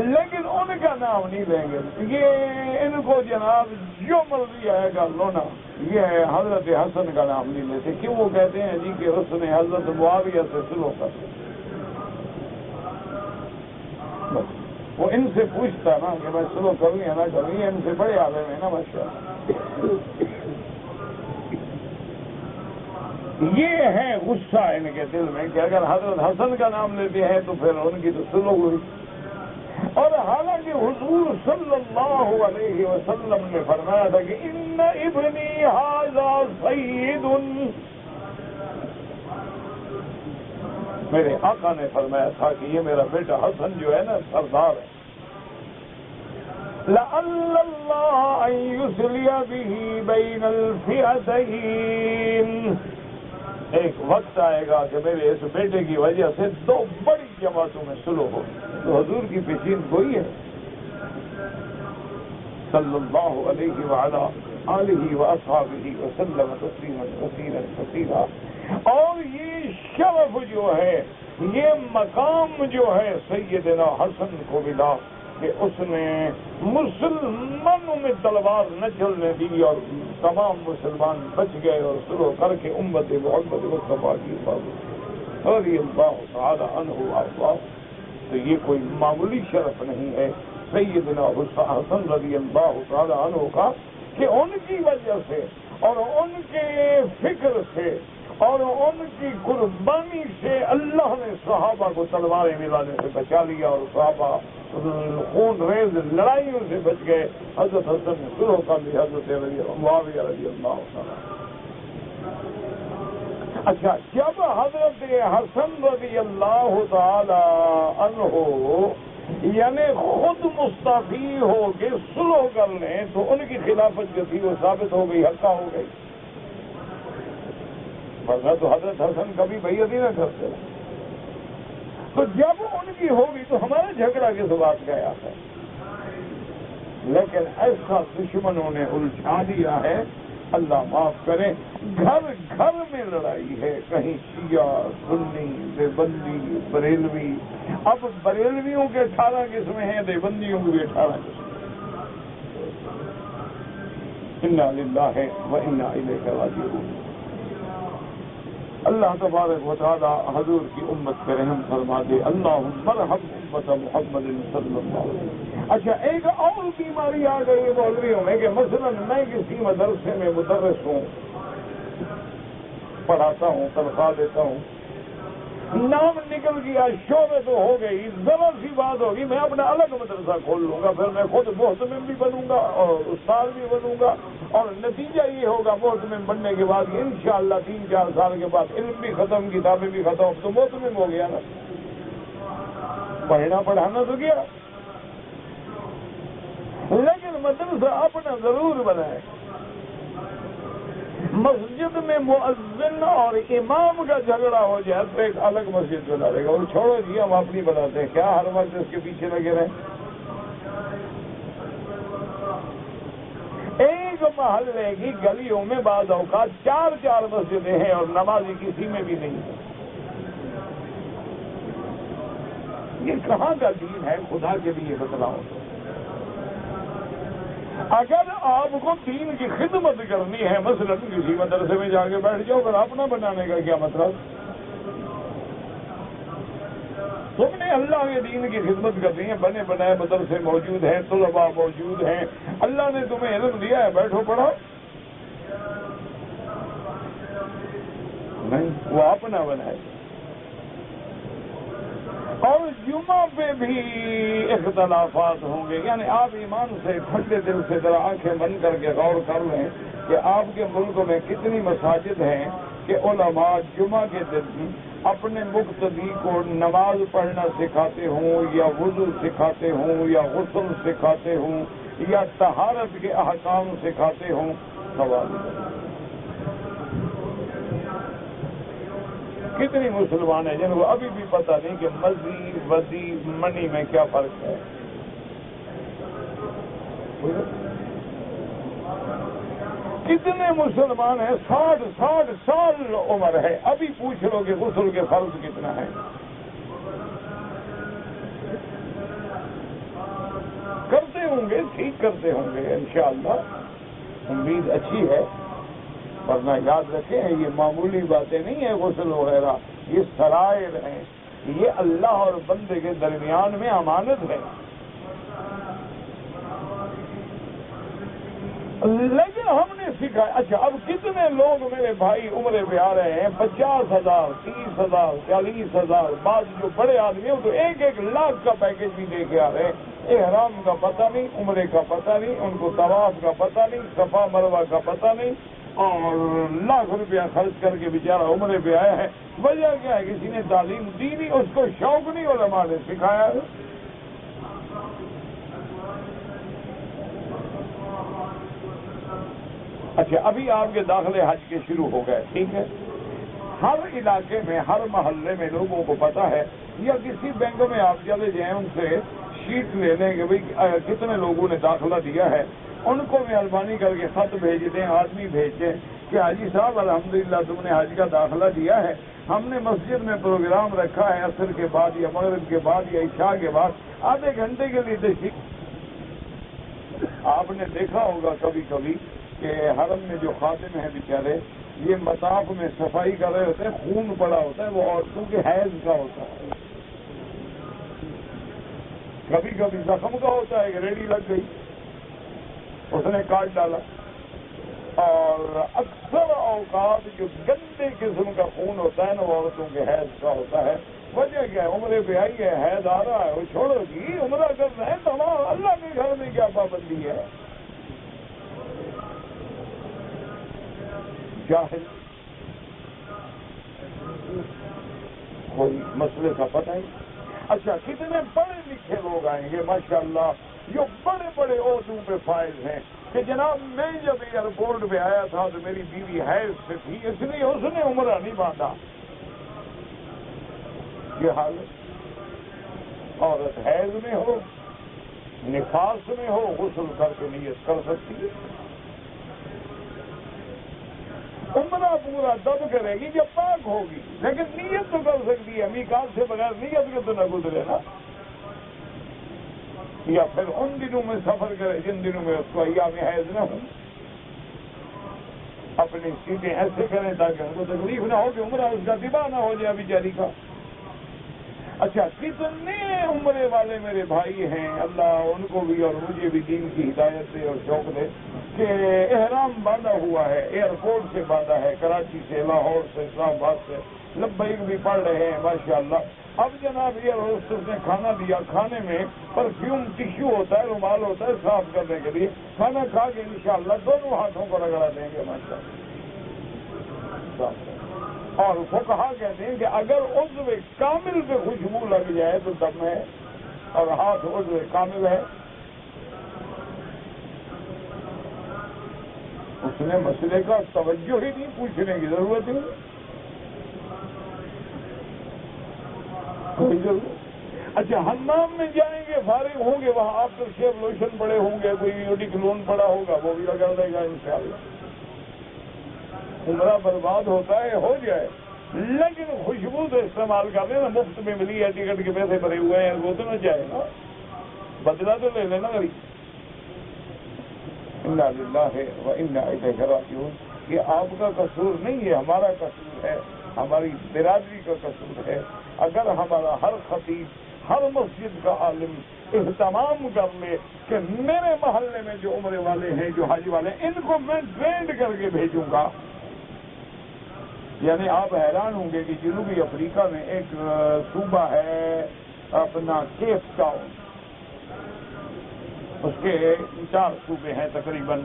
لیکن ان کا نام نہیں لیں گے، یہ ان کو جناب جو مرضی آئے گا لونا، یہ حضرت حسن کا نام نہیں لیتے۔ کیوں؟ وہ کہتے ہیں جی کہ اس نے حضرت معاویہ سے سلو کر، وہ ان سے پوچھتا نا کہ میں سلو کروں یا نہ کروں، یہ ان سے بڑے عالم ہیں نا ماشاءاللہ۔ یہ ہے غصہ ان کے دل میں کہ اگر حضرت حسن کا نام لیتے ہیں تو پھر ان کی تو سلو ہوئی، اور حالانکہ حضور صلی اللہ علیہ وسلم نے فرمایا تھا کہ ان ابنی ھذا سید، میرے آقا نے فرمایا تھا کہ یہ میرا بیٹا حسن جو ہے نا سردار ہے، لعل اللہ ان یصلی بہ بین الفئتین، ایک وقت آئے گا کہ میرے اس بیٹے کی وجہ سے دو بڑی جماعتوں میں سلو ہو۔ تو حضور کی پیشین گوئی ہے صلی اللہ علیہ وعلی آلہ واصحابہ وسلم تسلیما کثیرا کثیرا۔ اور یہ شرف جو ہے، یہ مقام جو ہے سیدنا حسن کو ملا کہ اس نے مسلمانوں میں تلوار نہ چلنے دی اور تمام مسلمان بچ گئے اور سلو کر کے امت محمد مصطفیٰ کی حفاظت رضی اللہ تعالی عنہ وارضاہ۔ تو یہ کوئی معمولی شرف نہیں ہے سیدنا حسن رضی اللہ تعالی عنہ کا کہ ان کی وجہ سے اور ان کے فکر سے اور ان کی قربانی سے اللہ نے صحابہ کو تلواریں ملانے سے بچا لیا اور صحابہ خون ریز لڑائیوں سے بچ گئے۔ حضرت حسن نے شروع کر لی، حضرت معاویہ رضی اللہ تعالیٰ۔ اچھا، جب حضرت حسن رضی اللہ تعالی عنہ یعنی خود مستعفی ہو کے سلو کر لیں تو ان کی خلافت جو تھی وہ ثابت ہو گئی، حقہ ہو گئی، ورنہ تو حضرت حسن کبھی بیعت ہی نہ کرتے۔ تو جب ان کی ہوگی تو ہمارا جھگڑا کس بات کا ہے؟ لیکن ایسا دشمنوں نے الجھا دیا ہے، اللہ معاف کرے، گھر گھر میں لڑائی ہے، کہیں شیعہ سنی دیوبندی بریلوی، اب بریلویوں کے 18 قسمیں ہیں، دیوبندیوں کی بھی 18 قسمیں۔ انا للہ و انا الیہ راجعون۔ اللہ تبارک و تعالی حضور کی امت پہ رحم فرما دے، اللہم ارحم امت محمد صلی اللہ علیہ وسلم۔ اچھا، ایک اور بیماری آ گئی مولویوں میں کہ مثلا میں کسی مدرسے میں مدرس ہوں، پڑھاتا ہوں، تنخواہ دیتا ہوں، نام نکل گیا، شعبے تو ہو گئی، ذرا سی بات ہوگی میں اپنا الگ مدرسہ کھول لوں گا، پھر میں خود محتمم بھی بنوں گا اور استاد بھی بنوں گا، اور نتیجہ یہ ہوگا محتمم بننے کے بعد انشاءاللہ 3-4 سال کے بعد علم بھی ختم، کتابیں بھی ختم، تو محتمم ہو گیا نا، پڑھنا پڑھانا تو گیا، لیکن مدرسہ اپنا ضرور بنائے۔ مسجد میں مؤذن اور امام کا جھگڑا ہو جائے تو ایک الگ مسجد بنا دے گا، وہ چھوڑو جی ہم اپنی بناتے ہیں، کیا ہر وقت اس کے پیچھے لگے رہیں۔ ایک محلے کی گلیوں میں بعض اوقات 4 مسجدیں ہیں اور نمازی کسی میں بھی نہیں ہے، یہ کہاں کا دین ہے؟ خدا کے لیے بتلاؤ۔ اگر آپ کو دین کی خدمت کرنی ہے، مثلا کسی مدرسے میں جا کے بیٹھ جاؤ، اگر اپنا بنانے کا کیا مطلب؟ تم نے اللہ کے دین کی خدمت کرنی ہے، بنے بنائے مدرسے موجود ہیں، طلباء موجود ہیں، اللہ نے تمہیں علم دیا ہے، بیٹھو پڑھو، نہیں وہ اپنا بنائے۔ اور جمعہ پہ بھی اختلافات ہوں گے، یعنی آپ ایمان سے ٹھنڈے دل سے ذرا آنکھیں بند کر کے غور کر لیں کہ آپ کے ملک میں کتنی مساجد ہیں کہ علماء جمعہ کے دن اپنے مقتدی کو نماز پڑھنا سکھاتے ہوں یا وضو سکھاتے ہوں یا غسل سکھاتے ہوں یا طہارت کے احکام سکھاتے ہوں، سوال کتنی مسلمان ہیں جن کو ابھی بھی پتہ نہیں کہ مزی وزی منی میں کیا فرق ہے؟ کتنے مسلمان ہیں 60 سال عمر ہے، ابھی پوچھ لو کہ غسل کے فرض کتنا ہے؟ کرتے ہوں گے، ٹھیک کرتے ہوں گے انشاءاللہ، امید اچھی ہے، ورنہ یاد رکھیں یہ معمولی باتیں نہیں ہیں غسل وغیرہ، یہ سرائر ہیں، یہ اللہ اور بندے کے درمیان میں امانت ہے۔ لیکن ہم نے سکھایا۔ اچھا اب کتنے لوگ میرے بھائی عمرے پہ آ رہے ہیں 50,000 30,000 40,000، بعض جو بڑے آدمی ہیں تو 1 لاکھ کا پیکج بھی دے کے آ رہے ہیں، احرام کا پتہ نہیں، عمرے کا پتہ نہیں، ان کو طواف کا پتہ نہیں، صفا مروہ کا پتہ نہیں، اور لاکھ روپیہ خرچ کر کے بیچارہ عمرے پہ آیا ہے۔ وجہ کیا ہے؟ کسی نے تعلیم دی نہیں، اس کو شوق نہیں، علماء نے سکھایا ہے۔ اچھا ابھی آپ کے داخلے حج کے شروع ہو گئے، ٹھیک ہے، ہر علاقے میں ہر محلے میں لوگوں کو پتا ہے، یا کسی بینک میں آپ چلے جائیں ان سے شیٹ لے لیں کہ بھئی کتنے لوگوں نے داخلہ دیا ہے، ان کو مہربانی کر کے خط بھیج دیں، آدمی بھیج دیں کہ حاجی صاحب الحمدللہ تم نے حج کا داخلہ دیا ہے، ہم نے مسجد میں پروگرام رکھا ہے عصر کے بعد یا مغرب کے بعد یا عشاء کے بعد آدھے گھنٹے کے لیے تشریف۔ آپ نے دیکھا ہوگا کبھی کبھی کہ حرم میں جو خادم ہیں بیچارے، یہ مطاف میں صفائی کر رہے ہوتے ہیں، خون پڑا ہوتا ہے، وہ عورتوں کے حیض کا ہوتا ہے، کبھی کبھی زخم کا ہوتا ہے کہ ریڑھی لگ گئی، اس نے کاٹ ڈالا، اور اکثر اوقات جو گندے قسم کا خون ہوتا ہے نا وہ عورتوں کے حیض کا ہوتا ہے۔ وجہ کیا ہے؟ عمرے پہ آئی ہے، حیض آ رہا ہے، وہ چھوڑو گی، عمرہ کرنا ہے تمام، اللہ کے گھر میں کیا پابندی ہے؟ جاہل، کوئی مسئلے کا پتہ ہی۔ اچھا کتنے پڑھے لکھے لوگ آئیں گے ماشاءاللہ جو بڑے بڑے عہدوں پہ فائز ہیں کہ جناب میں جب ایئرپورٹ پہ آیا تھا تو میری بیوی حیض سے تھی، اس لیے اس نے عمرہ نہیں باندھا۔ یہ حالت، عورت حیض میں ہو، نفاس میں ہو، غسل کر کے نیت کر سکتی ہے، عمرہ پورا تب کرے گی جب پاک ہوگی، لیکن نیت تو کر سکتی ہے، میقات سے بغیر نیت کے تو نہ گزرے نا، یا پھر ان دنوں میں سفر کرے جن دنوں میں اس کو ایام حیض نہ ہو، اپنی سیٹیں ایسے کریں تاکہ ان کو تکلیف نہ ہو کہ عمرہ اس کا دبا نہ ہو جائے بیچاری کا۔ اچھا کتنے عمرے والے میرے بھائی ہیں، اللہ ان کو بھی اور مجھے بھی دین کی ہدایت دے اور شوق دے کہ احرام باندھا ہوا ہے، ایئرپورٹ سے باندھا ہے، کراچی سے، لاہور سے، اسلام آباد سے، لبیک بھی پڑھ رہے ہیں ماشاءاللہ۔ اب جناب ایئر ہوسٹس نے کھانا دیا، کھانے میں پرفیوم ٹشو ہوتا ہے، رومال ہوتا ہے صاف کرنے کے لیے، کھانا کھا کے انشاءاللہ دونوں ہاتھوں کو رگڑا دیں گے ماشاءاللہ۔ اور فقہا کہتے ہیں کہ اگر عضو کامل پہ خوشبو لگ جائے تو دم ہے، اور ہاتھ عضو کامل ہے۔ اس نے مسئلے کا توجہ ہی نہیں، پوچھنے کی ضرورت ہی کوئی ضرورت۔ اچھا حمام میں جائیں گے، فارغ ہوں گے، وہاں آفٹر شیو لوشن پڑے ہوں گے، کوئی یوڈیکلون پڑا ہوگا وہ بھی لگا دے گا انشاءاللہ۔ عمرہ برباد ہوتا ہے ہو جائے، لیکن خوشبو سے استعمال کر لینا، مفت میں ملی ہے، ٹکٹ کے پیسے بھرے ہوئے ہیں، وہ تو نہ جائے گا، بدلہ تو لے لینا غریب۔ انا للہ و انا الیہ راجعون۔ یہ آپ کا قصور نہیں ہے، ہمارا قصور ہے، ہماری برادری کا قصور ہے۔ اگر ہمارا ہر خطیب، ہر مسجد کا عالم اہتمام کر لے کہ میرے محلے میں جو عمرے والے ہیں، جو حج والے ہیں، ان کو میں ٹرینڈ کر کے بھیجوں گا، یعنی آپ حیران ہوں گے کہ جنوبی افریقہ میں ایک صوبہ ہے اپنا کیپ ٹاؤن، اس کے 4 صوبے ہیں تقریباً،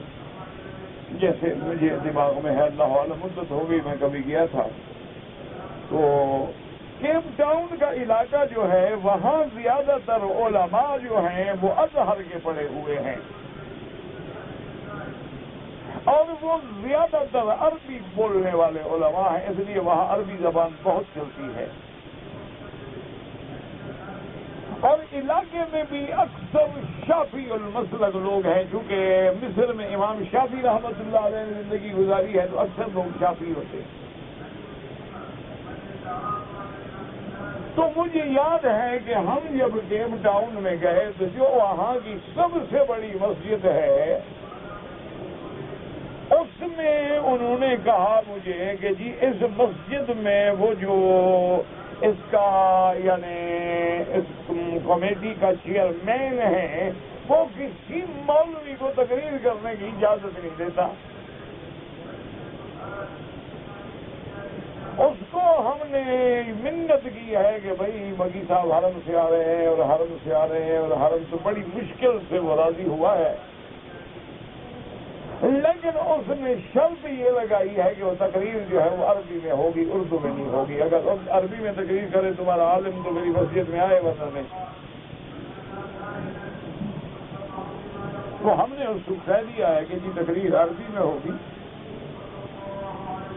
جیسے مجھے دماغ میں ہے، اللہ عالم مدت ہو گئی میں کبھی گیا تھا، تو کیپ ٹاؤن کا علاقہ جو ہے وہاں زیادہ تر علماء جو ہیں وہ ازہر کے پڑھے ہوئے ہیں، اور وہ زیادہ تر عربی بولنے والے علماء ہیں، اس لیے وہاں عربی زبان بہت چلتی ہے، اور علاقے میں بھی اکثر شافعی المسلک لوگ ہیں، چونکہ مصر میں امام شافعی رحمۃ اللہ علیہ نے زندگی گزاری ہے تو اکثر لوگ شافعی ہوتے ہیں۔ تو مجھے یاد ہے کہ ہم جب کیپ ٹاؤن میں گئے تو جو وہاں کی سب سے بڑی مسجد ہے اس میں انہوں نے کہا مجھے کہ جی اس مسجد میں وہ جو اس کا یعنی اس کمیٹی کا چیئرمین ہے وہ کسی مولوی کو تقریر کرنے کی اجازت نہیں دیتا، اس کو ہم نے منت کی ہے کہ بھائی مکی صاحب حرم سے آ رہے ہیں اور حرم سے آ رہے ہیں اور حرم سے بڑی مشکل سے وہ راضی ہوا ہے، لیکن اس نے شرط یہ لگائی ہے کہ وہ تقریر جو ہے وہ عربی میں ہوگی، اردو میں نہیں ہوگی، اگر عربی میں تقریر کرے تمہارا عالم تو میری مسجد میں آئے ورنہ نہیں۔ تو ہم نے اس کو کہہ دیا ہے کہ جی تقریر عربی میں ہوگی،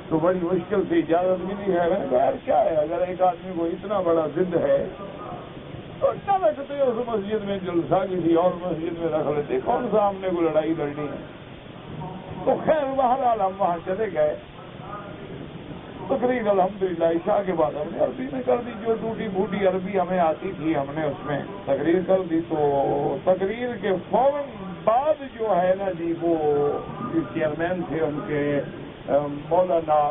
تو بڑی مشکل سے اجازت ملی ہے۔ میں نے کہا یار کیا ہے، اگر ایک آدمی کو اتنا بڑا ضد ہے تو اچھا رکھتے اس مسجد میں جلسہ کسی اور مسجد میں رکھ لیتے، کون سا ہم نے کو لڑائی لڑنی ہے۔ تو خیر بہرحال ہم وہاں چلے گئے، تقریر الحمدللہ عشاء کے بعد ہم نے عربی میں کر دی، جو ٹوٹی پھوٹی عربی ہمیں آتی تھی ہم نے اس میں تقریر کر دی۔ تو تقریر کے فوراً بعد جو ہے نا جی وہ چیئرمین تھے ان کے مولانا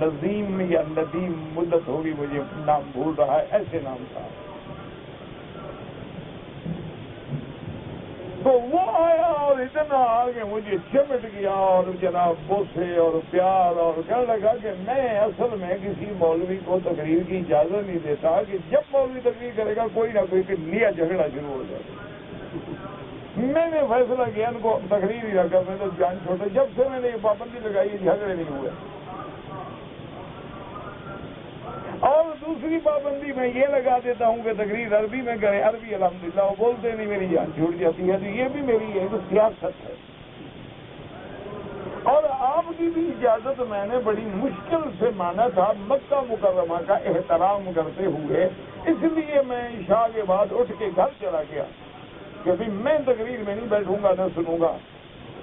نظیم یا ندیم مدت ہوگی مجھے نام بھول رہا ہے، ایسے نام تھا، تو وہ آیا اور اتنا آگے مجھے چمٹ گیا اور جناب بوسے اور پیار اور کہنے لگا کہ میں اصل میں کسی مولوی کو تقریر کی اجازت نہیں دیتا کہ جب مولوی تقریر کرے گا کوئی نہ کوئی لیا جھگڑا شروع ہو جائے۔ میں نے فیصلہ کیا ان کو تقریر ہی رکھا، میں تو جان چھوٹا، جب سے میں نے یہ پابندی لگائی جھگڑے نہیں ہوئے۔ اور دوسری پابندی میں یہ لگا دیتا ہوں کہ تقریر عربی میں کریں، عربی الحمدللہ وہ بولتے نہیں میری جان چھوٹ جاتی ہے، تو یہ بھی میری ایک سیاست ہے۔ اور آپ کی بھی اجازت میں نے بڑی مشکل سے مانا تھا مکہ مکرمہ کا احترام کرتے ہوئے، اس لیے میں عشاء کے بعد اٹھ کے گھر چلا گیا کہ بھی میں تقریر میں نہیں بیٹھوں گا نہ سنوں گا۔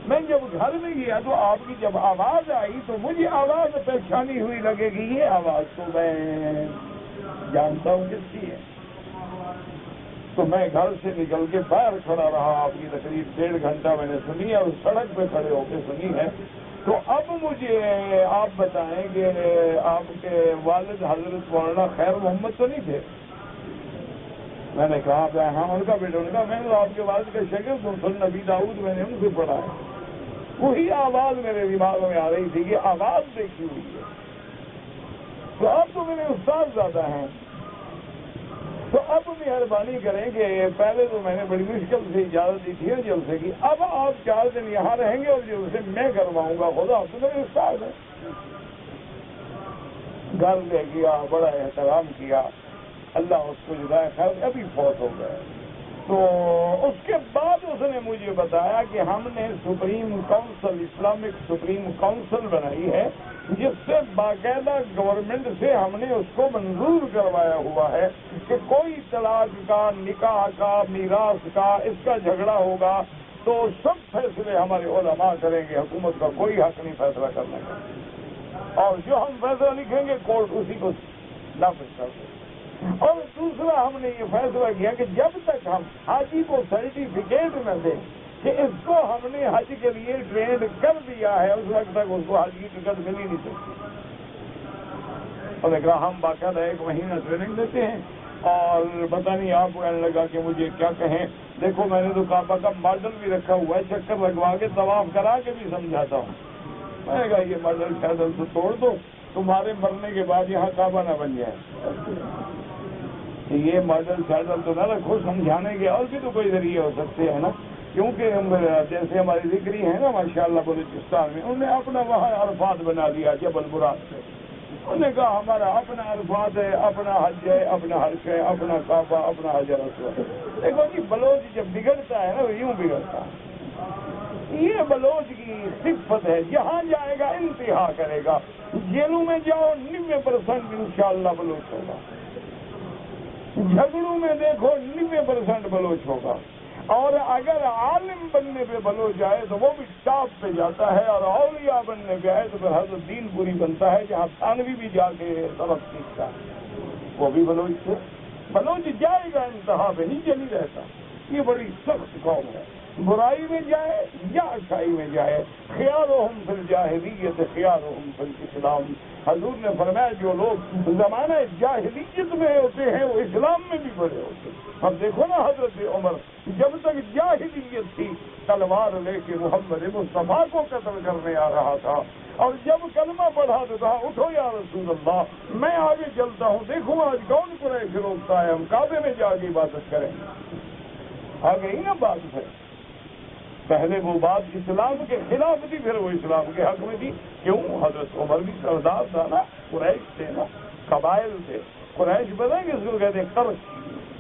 میں جب گھر میں گیا تو آپ کی جب آواز آئی تو مجھے آواز پہچانی ہوئی لگے کہ یہ آواز تو میں جانتا ہوں کس کی ہے۔ تو میں گھر سے نکل کے باہر کھڑا رہا، آپ کی تقریر 1.5 گھنٹہ میں نے سنی اور سڑک پہ کھڑے ہو کے سنی ہے۔ تو اب مجھے آپ بتائیں کہ آپ کے والد حضرت مولانا خیر محمد تو نہیں تھے؟ میں نے کہا ہاں ان کا بیٹا، ان کا میں نے آپ کے والد کا شاگرد ہوں، سن نبی داؤد میں نے ان سے پڑھا ہے۔ وہی آواز میرے دماغ میں آ رہی تھی کہ آواز دیکھی ہوئی ہے، تو اب تو میرے استاد زیادہ ہیں، تو اب مہربانی کریں کہ پہلے تو میں نے بڑی مشکل سے اجازت دی تھی جلسے کی، اب آپ 4 دن یہاں رہیں گے اور جلسے میں کرواؤں گا، خدا آپ تو میرے استاد ہیں۔ گھر لے گیا، بڑا احترام کیا، اللہ اس کو جزائے خیر، ابھی فوت ہو گئے۔ تو اس کے بعد اس نے مجھے بتایا کہ ہم نے supreme council, Islamic supreme council بنائی ہے، جس سے باقاعدہ گورنمنٹ سے ہم نے اس کو منظور کروایا ہوا ہے کہ کوئی طلاق کا، نکاح کا، میراث کا، اس کا جھگڑا ہوگا تو سب فیصلے ہمارے علماء کریں گے، حکومت کا کوئی حق نہیں فیصلہ کرنے کا، اور جو ہم فیصلہ لکھیں گے کورٹ اسی کو نافذ کر دے۔ اور دوسرا ہم نے یہ فیصلہ کیا کہ جب تک ہم حاجی کو سرٹیفکیٹ نہ دیں کہ اس کو ہم نے حج کے لیے ٹرینڈ کر دیا ہے، اس وقت تک اس کو حج کی ٹکٹ مل ہی نہیں سکتی۔ اور نے کہا ہم باقاعدہ 1 مہینہ ٹریننگ دیتے ہیں، اور پتہ نہیں آپ کو کہنے لگا کہ مجھے کیا کہیں، دیکھو میں نے تو کعبہ کا ماڈل بھی رکھا ہوا ہے، چکر لگوا کے طواف کرا کے بھی سمجھاتا ہوں۔ میں نے کہا یہ ماڈل شاڈل تو توڑ دو، تمہارے مرنے کے بعد یہاں کعبہ نہ بن جائے، یہ ماڈل شاڈل تو نہ رکھو، سمجھانے کے اور بھی تو کوئی ذریعے ہو سکتے ہیں نا، کیونکہ جیسے ہماری ذکری ہیں نا ماشاءاللہ بلوچستان میں، انہوں نے اپنا وہاں عرفات بنا لیا جبل برات سے، انہوں نے کہا ہمارا اپنا عرفات ہے، اپنا حج ہے، اپنا حرش ہے، اپنا کعبہ، اپنا حجر اسود ہے۔ دیکھو جی بلوچ جب بگڑتا ہے نا وہ یوں بگڑتا ہے، یہ بلوچ کی صفت ہے، جہاں جائے گا انتہا کرے گا۔ جیلوں میں جاؤ 90% انشاءاللہ بلوچ ہوگا، جھگڑوں میں دیکھو 90% بلوچ ہوگا، اور اگر عالم بننے پہ بلوچ آئے تو وہ بھی ٹاپ پہ جاتا ہے، اور اولیاء بننے پہ آئے تو پھر حضرت دین پوری بنتا ہے، جہاں تھانوی بھی جا کے سبق سیکھتا ہے وہ بھی بلوچ سے۔ بلوچ جائے گا انتہا پہ، نیچے نہیں رہتا۔ یہ بڑی سخت قوم ہے، برائی میں جائے یا اچھائی میں جائے۔ خیارہم فی الجاہلیت خیارہم فی الاسلام، حضور نے فرمایا جو لوگ زمانہ جاہلیت میں ہوتے ہیں وہ اسلام میں بھی بڑے ہوتے ہیں۔ اب دیکھو نا حضرت عمر جب تک جاہلیت تھی تلوار لے کے محمد مصطفیٰ کو قتل کرنے آ رہا تھا، اور جب کلمہ پڑھا تو کہا اٹھو یا رسول اللہ میں آگے چلتا ہوں، دیکھوں آج کون قریش روکتا ہے، ہم کعبے میں جا کے عبادت کریں۔ آ گئی نا بات ہے، پہلے وہ بات اسلام کے خلاف تھی، پھر وہ اسلام کے حق میں تھی۔ کیوں؟ حضرت عمر بھی سردار تھا نا، قریش تھے نا، قبائل تھے۔ قریش پتہ ہے کس کو کہتے ہیں؟ قرش۔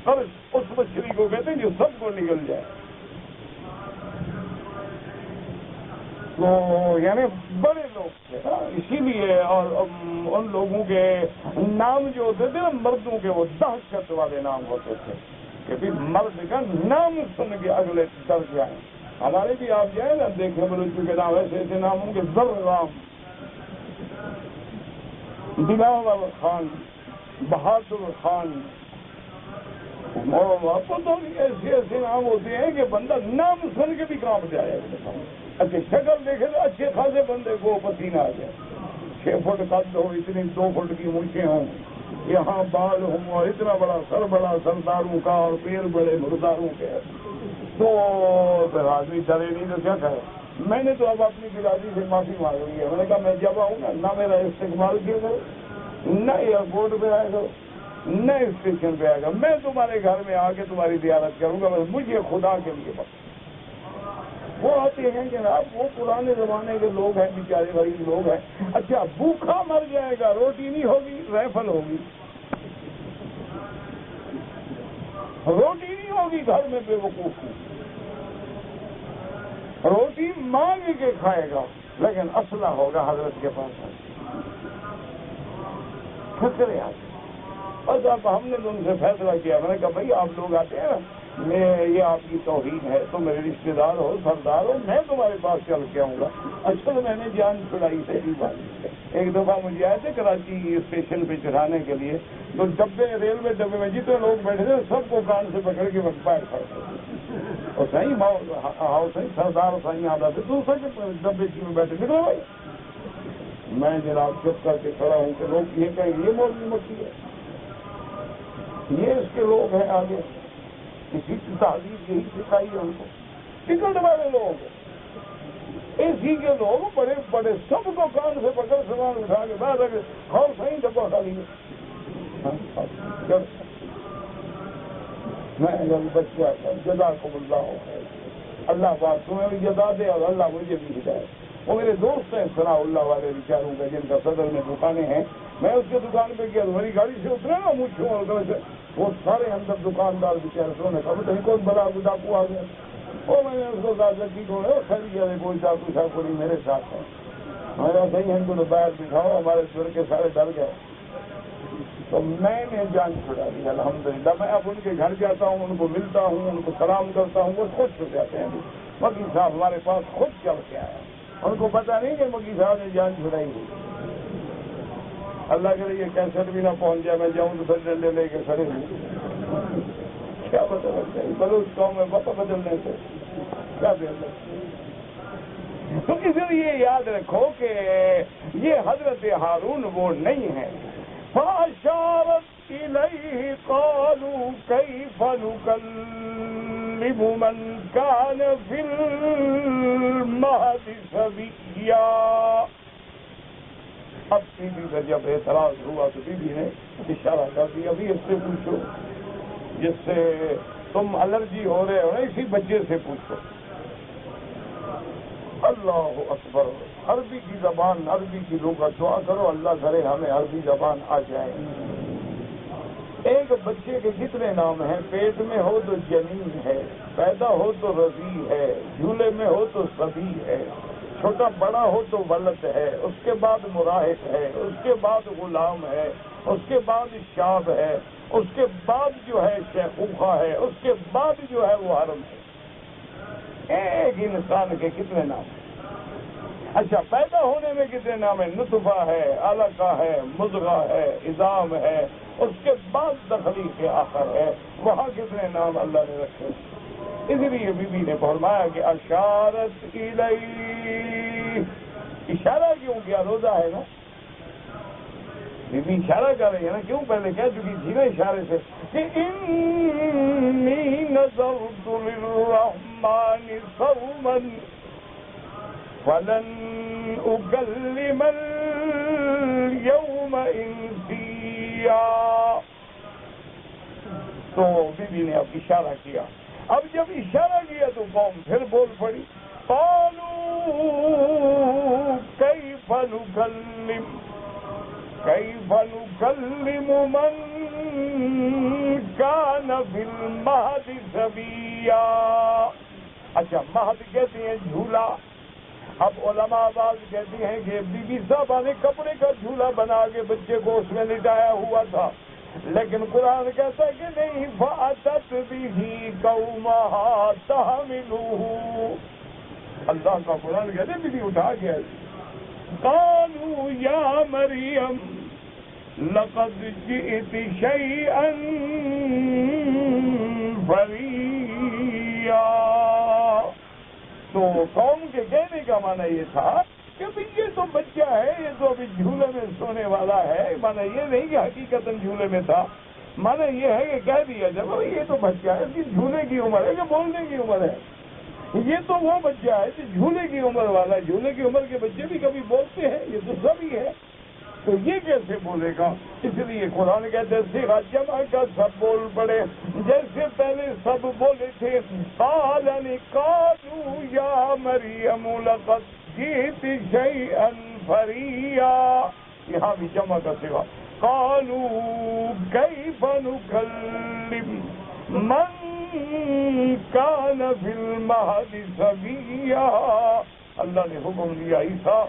قرش اس مچھلی کو کہتے ہیں جو سب کو نگل جائے، تو یعنی بڑے لوگ تھے نا، اسی لیے۔ اور ان لوگوں کے نام جو ہوتے تھے نا مردوں کے، وہ دہشت والے نام ہوتے تھے کہ بھی مرد کا نام سن کے اگلے ڈر جائیں۔ ہمارے بھی آپ جائیں نا دیکھیں بلوچوں کے نام ایسے ایسے نام ہوں گے، زرام، دلاور خان، بہادر خان، اور آپ کو تو ایسے ایسے نام ہوتے ہیں کہ بندہ نام سن کے بھی کام جائے۔ اچھا شکل دیکھے تو اچھے خاصے بندے کو پسینہ آ جائے، 6 فٹ قد ہو، اتنی 2 فٹ کی مونچھیں ہوں، یہاں بال ہوں، اور اتنا بڑا سر، بڑا سرداروں کا، اور پیر بڑے مرداروں کے، تو پھر آدمی ڈرے نہیں تو کیا کرے۔ میں نے تو اب اپنی برادری سے معافی مانگ لی ہے، میں نے کہا میں جب آؤں نہ میرا استقبال کیا کرو، نہ ایئرپورٹ پہ آئے گا، نہ اسٹیشن پہ آئے گا، میں تمہارے گھر میں آ کے تمہاری زیارت کروں گا، بس مجھے خدا کے لیے بس۔ وہ آتے ہیں جناب، وہ پرانے زمانے کے لوگ ہیں، بیچارے غریب لوگ ہیں۔ اچھا بھوکھا مر جائے گا، روٹی نہیں ہوگی، رائفل ہوگی، روٹی نہیں ہوگی گھر میں، بے وقوف کی روٹی مانگ کے کھائے گا، لیکن اسلحہ ہوگا حضرت کے پاس۔ فکرے آتے، بس اب ہم نے ان سے فیصلہ کیا، میں نے کہا بھائی آپ لوگ آتے ہیں نا، میں یہ آپ کی توہین ہے، تو میرے رشتے دار ہو، سردار ہو، میں تمہارے پاس چل کے آؤں گا۔ اچھا تو میں نے جان چھڑائی سے ہی بات۔ ایک دفعہ مجھے آئے تھے کراچی اسٹیشن پہ چڑھانے کے لیے، تو ڈبے، ریلوے ڈبے میں جتنے لوگ بیٹھے تھے سب کو کان سے پکڑ کے باہر کھڑے، اور صحیح ہاؤ صحیح سردار صحیح آدھا تھے، دوسرے ڈبے میں بیٹھے نکلو بھائی۔ میں جناب چپ کر کے کھڑا ہوں کہ لوگ یہ کہیں یہ مولوی مٹی ہے، یہ اس کے لوگ ہیں آگے، اسی کی تعلیم یہی سکھائی ہے ان کو، ٹکٹ والے لوگ، اسی کے لوگ بڑے بڑے سب کو کان سے پکڑ سامان اٹھا کے بعد اگر ہاؤ صحیح ڈبہ خالی ہے۔ میں بچہ جزاکم اللہ خیر، اللہ بات تمہیں بھی جزا دے اور اللہ مجھے بھی ہدایت۔ وہ میرے دوست ہیں ثناء اللہ والے بیچاروں کا، جن کا صدر میں دکانیں ہیں، میں اس کے دکان پہ گیا تو میری گاڑی سے اترا نا مجھوں اور سے وہ سارے اندر دکاندار بیچارے، انہوں نے کہا کہیں کون بڑا ڈاکو آ گیا، وہ میں نے اس کو کہا لڑکی کو خرید کوئی ڈاکو شاکو نہیں میرے ساتھ ہے، میرا صحیح ہے ان کو باہر بٹھاؤ، ہمارے سر کے سارے ڈر گئے، تو میں نے جان چھڑا دی الحمدللہ۔ میں اب ان کے گھر جاتا ہوں، ان کو ملتا ہوں، ان کو سلام کرتا ہوں، وہ خوش ہو جاتے ہیں، مکی صاحب ہمارے پاس خود چل کے آیا، ان کو پتا نہیں کہ مکی صاحب نے جان چھڑائی ہوئی۔ اللہ کرے یہ کیسٹ بھی نہ پہنچ جائے، میں جاؤں تو پھر ڈنڈے لے کے کھڑے ہوں، کیا پتہ لگتا ہے بلوچ قوم میں پتہ بدلنے سے کیا دے لگتا۔ تو اس لیے یاد رکھو کہ یہ حضرت ہارون وہ نہیں ہے۔ فَأَشَارَتْ إِلَيْهِ قَالُوا كَيْفَ نُكَلِّمُ مَنْ كَانَ فِي الْمَهْدِ صَبِيًّا۔ اب بی بی کا جب اعتراض ہوا تو بی بی نے اشارہ کر دیا، ابھی اس سے پوچھو جس سے تم الرجی ہو رہے ہو نا، اسی بچے سے پوچھو۔ اللہ اکبر. عربی کی زبان، عربی کی لغت، دعا کرو اللہ کرے ہمیں عربی زبان آ جائے. ایک بچے کے کتنے نام ہیں؟ پیٹ میں ہو تو جنین ہے، پیدا ہو تو رضیع ہے، جھولے میں ہو تو صبی ہے، چھوٹا بڑا ہو تو ولد ہے، اس کے بعد مراہق ہے، اس کے بعد غلام ہے، اس کے بعد شاب ہے، اس کے بعد جو ہے شیخوخہ ہے، اس کے بعد جو ہے وہ حرم ہے. ایک انسان کے کتنے نام ہیں؟ اچھا، پیدا ہونے میں کتنے نام ہیں؟ نطفہ ہے، علقہ ہے، مضغہ ہے، عظام ہے، اس کے بعد تخلیق آخر ہے. وہاں کتنے نام اللہ نے رکھے؟ اس لیے بی بی نے فرمایا کہ اشارت الیہ. اشارہ کیوں کیا؟ روزہ ہے نا، بی بی اشارہ کر رہی ہے نا. کیوں؟ پہلے کہہ چکی تھی نا اشارے سے کہ انی نذرت للرحمن صوما فلن اکلم اليوم انسیا. تو بی بی نے اب اشارہ کیا. اب جب اشارہ کیا تو قوم پھر بول پڑی. قالوا کیف نکلم من کان فی المہد صبیا. اچھا، مہد کہتے ہیں جھولا. اب علماء بعض کہتی ہیں کہ بی بی صاحبہ نے کپڑے کا جھولا بنا کے بچے کو اس میں لٹایا ہوا تھا، لیکن قرآن کہتا ہے کہ نہیں. فَأَتَتْ بِهِ قَوْمَهَا تَحْمِلُهُ. اللہ کا قرآن کہتے بی بی اٹھا کے قالوا یا مریم لقد جئت شیئا فریا. تو قوم کے کہنے کا معنی یہ تھا کہ یہ تو بچہ ہے، یہ تو ابھی جھولے میں سونے والا ہے. معنی یہ نہیں کہ حقیقتاً جھولے میں تھا، معنی یہ ہے کہ کہہ دیا جب یہ تو بچہ ہے، اس کی جھولے کی عمر ہے کہ بولنے کی عمر ہے. یہ تو وہ بچہ ہے جو جھولے کی عمر والا ہے. جھولے کی عمر کے بچے بھی کبھی بولتے ہیں، یہ تو سب ہی ہے. تو یہ کیسے بولے گا؟ اس لیے قرآن کہتے سیغہ جمع کا سب بول پڑے جیسے پہلے سب بولے تھے. قال قالوا یا مریم لقد جئت شیئا فریا. یہاں بھی جمع کا سیغہ. قالوا کیف نکلم من کان فی المہد صبیا. اللہ نے حکم دیا عیسیٰ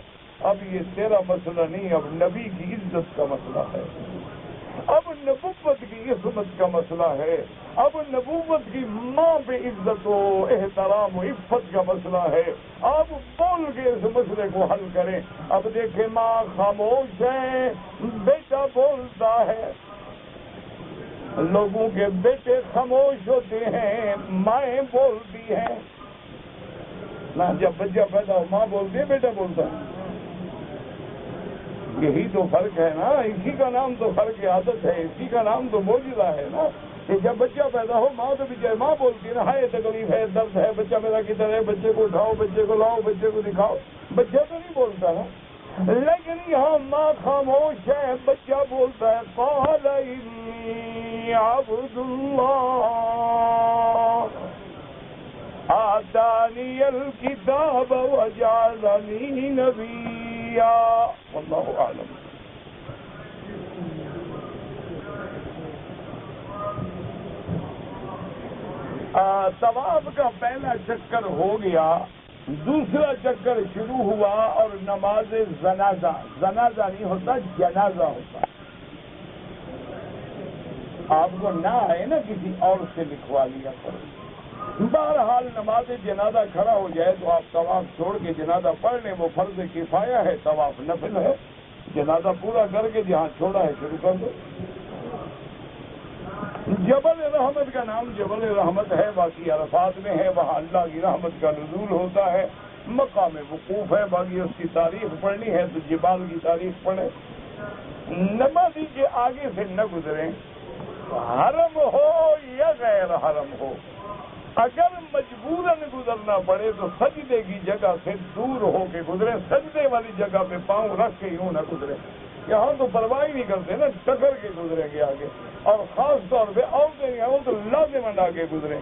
اب یہ تیرا مسئلہ نہیں، اب نبی کی عزت کا مسئلہ ہے، اب نبوت کی عظمت کا مسئلہ ہے، اب نبوت کی ماں پہ عزت و احترام و عفت کا مسئلہ ہے. آپ بول کے اس مسئلے کو حل کریں. اب دیکھیں ماں خاموش ہے، بیٹا بولتا ہے. لوگوں کے بیٹے خاموش ہوتے ہیں، مائیں بولتی ہیں. نہ جب بچہ پیدا ہو ماں بولتی ہے، بیٹا بولتا ہے. یہی تو فرق ہے نا، اسی کا نام تو فرق عادت ہے، اسی کا نام تو موجودہ ہے نا. کہ جب بچہ پیدا ہو ماں تو بچے ماں بولتی ہے نا، ہے تکلیف ہے، درد ہے، بچہ میرا کدھر ہے، بچے کو اٹھاؤ، بچے کو لاؤ، بچے کو دکھاؤ. بچہ تو نہیں بولتا نا. لیکن یہاں ماں خاموش ہے، بچہ بولتا ہے. قال انی عبد اللہ آتانی الکتاب وجعلنی نبیا. واللہ اعلم. طواف کا پہلا چکر ہو گیا، دوسرا چکر شروع ہوا اور نماز جنازہ نہیں ہوتا، جنازہ ہوتا. آپ کو نہ آئے نا کسی اور سے لکھوا لیا کرو. بہرحال نماز جنازہ کھڑا ہو جائے تو آپ طواف چھوڑ کے جنازہ پڑھ لیں، وہ فرض کفایہ ہے، طواف نفل ہے. جنازہ پورا کر کے جہاں چھوڑا ہے شروع کر دو. جبل رحمت کا نام جبل رحمت ہے، باقی عرفات میں ہے، وہاں اللہ کی رحمت کا نزول ہوتا ہے. مقام وقوف ہے، باقی اس کی تاریخ پڑھنی ہے تو جبال کی تاریخ پڑھیں. نمازی کے آگے سے نہ گزریں، حرم ہو یا غیر حرم ہو. اگر مجبوراً گزرنا پڑے تو سجدے کی جگہ سے دور ہو کے گزریں، سجدے والی جگہ پہ پاؤں رکھ کے یوں نہ گزریں. یہاں تو پرواہ نہیں کرتے نا، ٹکر کے گزریں گے آگے. اور خاص طور پہ عورتیں ہیں وہ تو لازم اٹھا کے گزریں.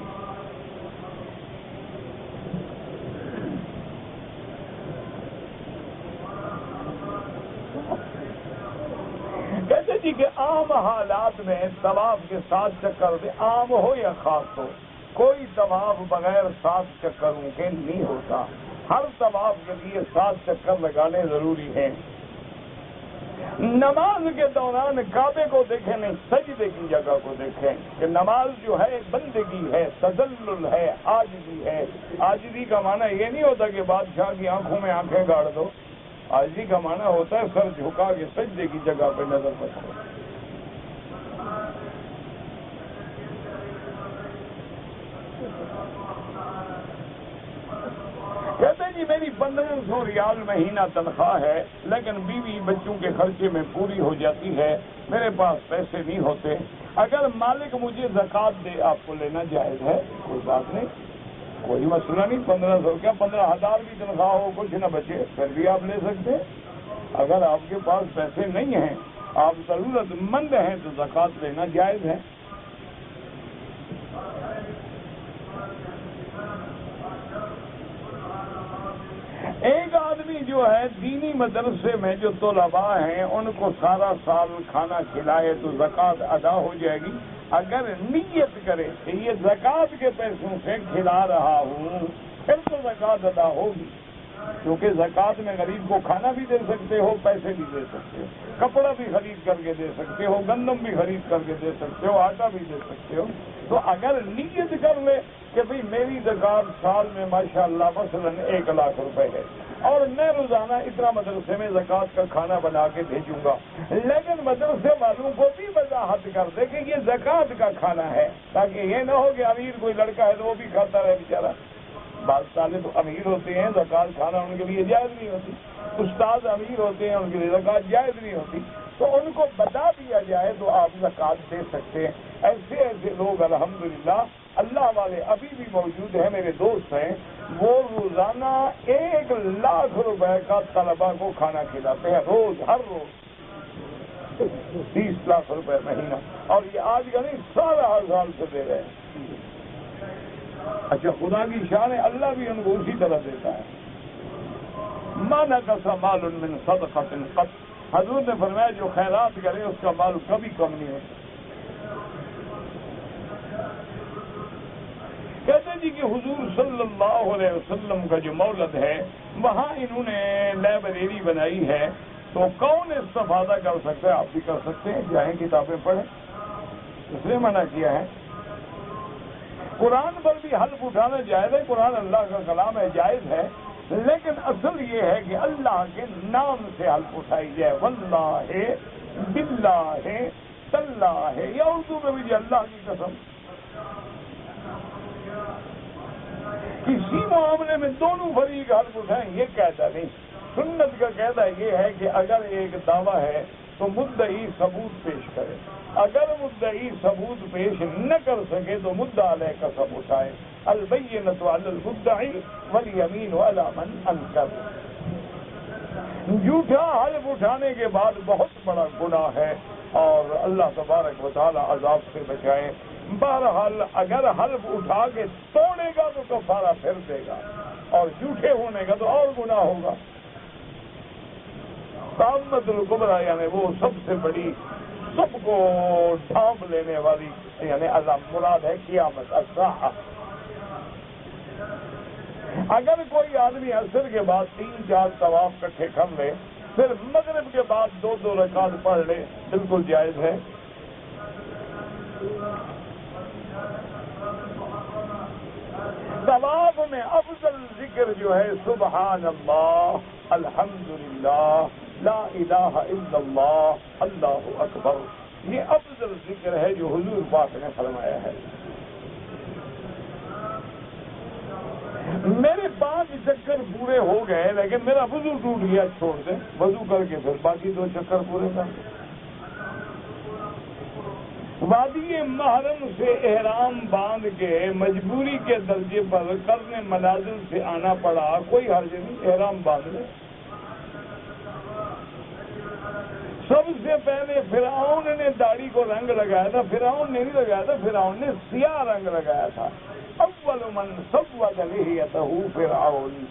جی کہ عام حالات میں طواف کے 7 چکر سے عام ہو یا خاص ہو، کوئی طواف بغیر 7 چکروں کے نہیں ہوتا. ہر طواف کے لیے 7 چکر لگانے ضروری ہیں. نماز کے دوران کعبے کو دیکھیں نہیں، سجدے کی جگہ کو دیکھیں کہ نماز جو ہے بندگی ہے، تذلل ہے، عاجزی ہے. عاجزی کا معنی یہ نہیں ہوتا کہ بادشاہ کی آنکھوں میں آنکھیں گاڑ دو. عاجزی کا معنی ہوتا ہے سر جھکا کے سجدے کی جگہ پہ نظر رکھو. کہتے ہیں جی میری 1500 ریال مہینہ تنخواہ ہے، لیکن بیوی بچوں کے خرچے میں پوری ہو جاتی ہے، میرے پاس پیسے نہیں ہوتے. اگر مالک مجھے زکوٰۃ دے آپ کو لینا جائز ہے، کوئی بات نہیں، کوئی مسئلہ نہیں. 1500 کیا 15,000 کی تنخواہ ہو کچھ نہ بچے پھر بھی آپ لے سکتے. اگر آپ کے پاس پیسے نہیں ہیں، آپ ضرورت مند ہیں تو زکوٰۃ لینا جائز ہے. ایک آدمی جو ہے دینی مدرسے میں جو طلباء ہیں ان کو سارا سال کھانا کھلائے تو زکوٰۃ ادا ہو جائے گی. اگر نیت کرے کہ یہ زکوٰۃ کے پیسوں سے کھلا رہا ہوں پھر تو زکوٰۃ ادا ہوگی، کیونکہ زکوٰۃ میں غریب کو کھانا بھی دے سکتے ہو، پیسے بھی دے سکتے ہو، کپڑا بھی خرید کر کے دے سکتے ہو، گندم بھی خرید کر کے دے سکتے ہو، آٹا بھی دے سکتے ہو. تو اگر نیت کر لے کہ بھئی میری زکوٰۃ سال میں ماشاءاللہ مثلاً 1 لاکھ روپے ہے اور میں روزانہ اتنا مدرسے میں زکوٰۃ کا کھانا بنا کے بھیجوں گا، لیکن مدرسے والوں کو بھی وضاحت کر دے کہ یہ زکوٰۃ کا کھانا ہے، تاکہ یہ نہ ہو کہ امیر کوئی لڑکا ہے تو وہ بھی کھاتا رہے بیچارہ. بعض طالب امیر ہوتے ہیں زکوٰۃ کھانا ان کے لیے جائز نہیں ہوتی، استاد امیر ہوتے ہیں ان کے لیے زکوٰۃ جائز نہیں ہوتی. تو ان کو بتا دیا جائے تو آپ زکوٰۃ دے سکتے ہیں. ایسے لوگ الحمدللہ اللہ والے ابھی بھی موجود ہیں، میرے دوست ہیں، وہ روزانہ 1 لاکھ روپے کا طلبا کو کھانا کھلاتے ہیں روز، ہر روز 30 لاکھ روپے مہینہ. اور یہ آج کا نہیں 17,000 سے دے رہے ہیں. اچھا خدا کی شان ہے، اللہ بھی ان کو اسی طرح دیتا ہے. ما نقص مال من صدقۃ قط، حضور نے فرمایا جو خیرات کرے اس کا مال کبھی کم نہیں ہوتا. کہتے جی کہ حضور صلی اللہ علیہ وسلم کا جو مولد ہے وہاں انہوں نے لائبریری بنائی ہے، تو کون استفادہ کر سکتا ہے؟ آپ بھی کر سکتے ہیں، جائیں کتابیں پڑھیں. اس نے منع کیا ہے. قرآن پر بھی حلف اٹھانا جائز ہے، قرآن اللہ کا کلام ہے، جائز ہے، لیکن اصل یہ ہے کہ اللہ کے نام سے حلف اٹھائی جائے. واللہ، باللہ، تاللہ، یا اردو میں بھی اللہ کی قسم. کسی معاملے میں دونوں فریق حلف اٹھائیں یہ قاعدہ نہیں. سنت کا قاعدہ یہ ہے کہ اگر ایک دعویٰ ہے تو مدعی ثبوت پیش کرے، اگر مدعی ثبوت پیش نہ کر سکے تو مدعا علیہ کا قسم اٹھائے. البینۃ علی المدعی والیمین علی من انکر. جھوٹا حلف اٹھانے کے بعد بہت بڑا گناہ ہے اور اللہ تبارک و تعالی عذاب سے بچائے. بہرحال اگر حلف اٹھا کے توڑے گا تو کفارہ پھر دے گا، اور جھوٹے ہونے کا تو اور گناہ ہوگا. طامۃ الکبریٰ یعنی وہ سب سے بڑی، سب کو ڈھانپ لینے والی، یعنی عذاب مراد ہے قیامت الساعہ. اگر کوئی آدمی عصر کے بعد 3-4 طواف اکٹھے کر لے، پھر مغرب کے بعد 2 رکعت پڑھ لے، بالکل جائز ہے. طواف میں افضل ذکر جو ہے سبحان اللہ، الحمدللہ، لا الہ الا اللہ، اللہ اکبر. یہ افضل ذکر ہے جو حضور پاک نے فرمایا ہے. میرے 5 چکر پورے ہو گئے لیکن میرا وضو ٹوٹ گیا، چھوڑ دیں، وضو کر کے پھر باقی 2 چکر پورے کر دیں. وادی محرم سے احرام باندھ کے مجبوری کے درجے پر قرن منازل سے آنا پڑا، کوئی حرج نہیں، احرام باندھ لے. سب سے پہلے فرعون نے داڑھی کو رنگ لگایا تھا، فرعون نے نہیں لگایا تھا، فرعون نے سیاہ رنگ لگایا تھا. اول من سود لحیتہ فرعون.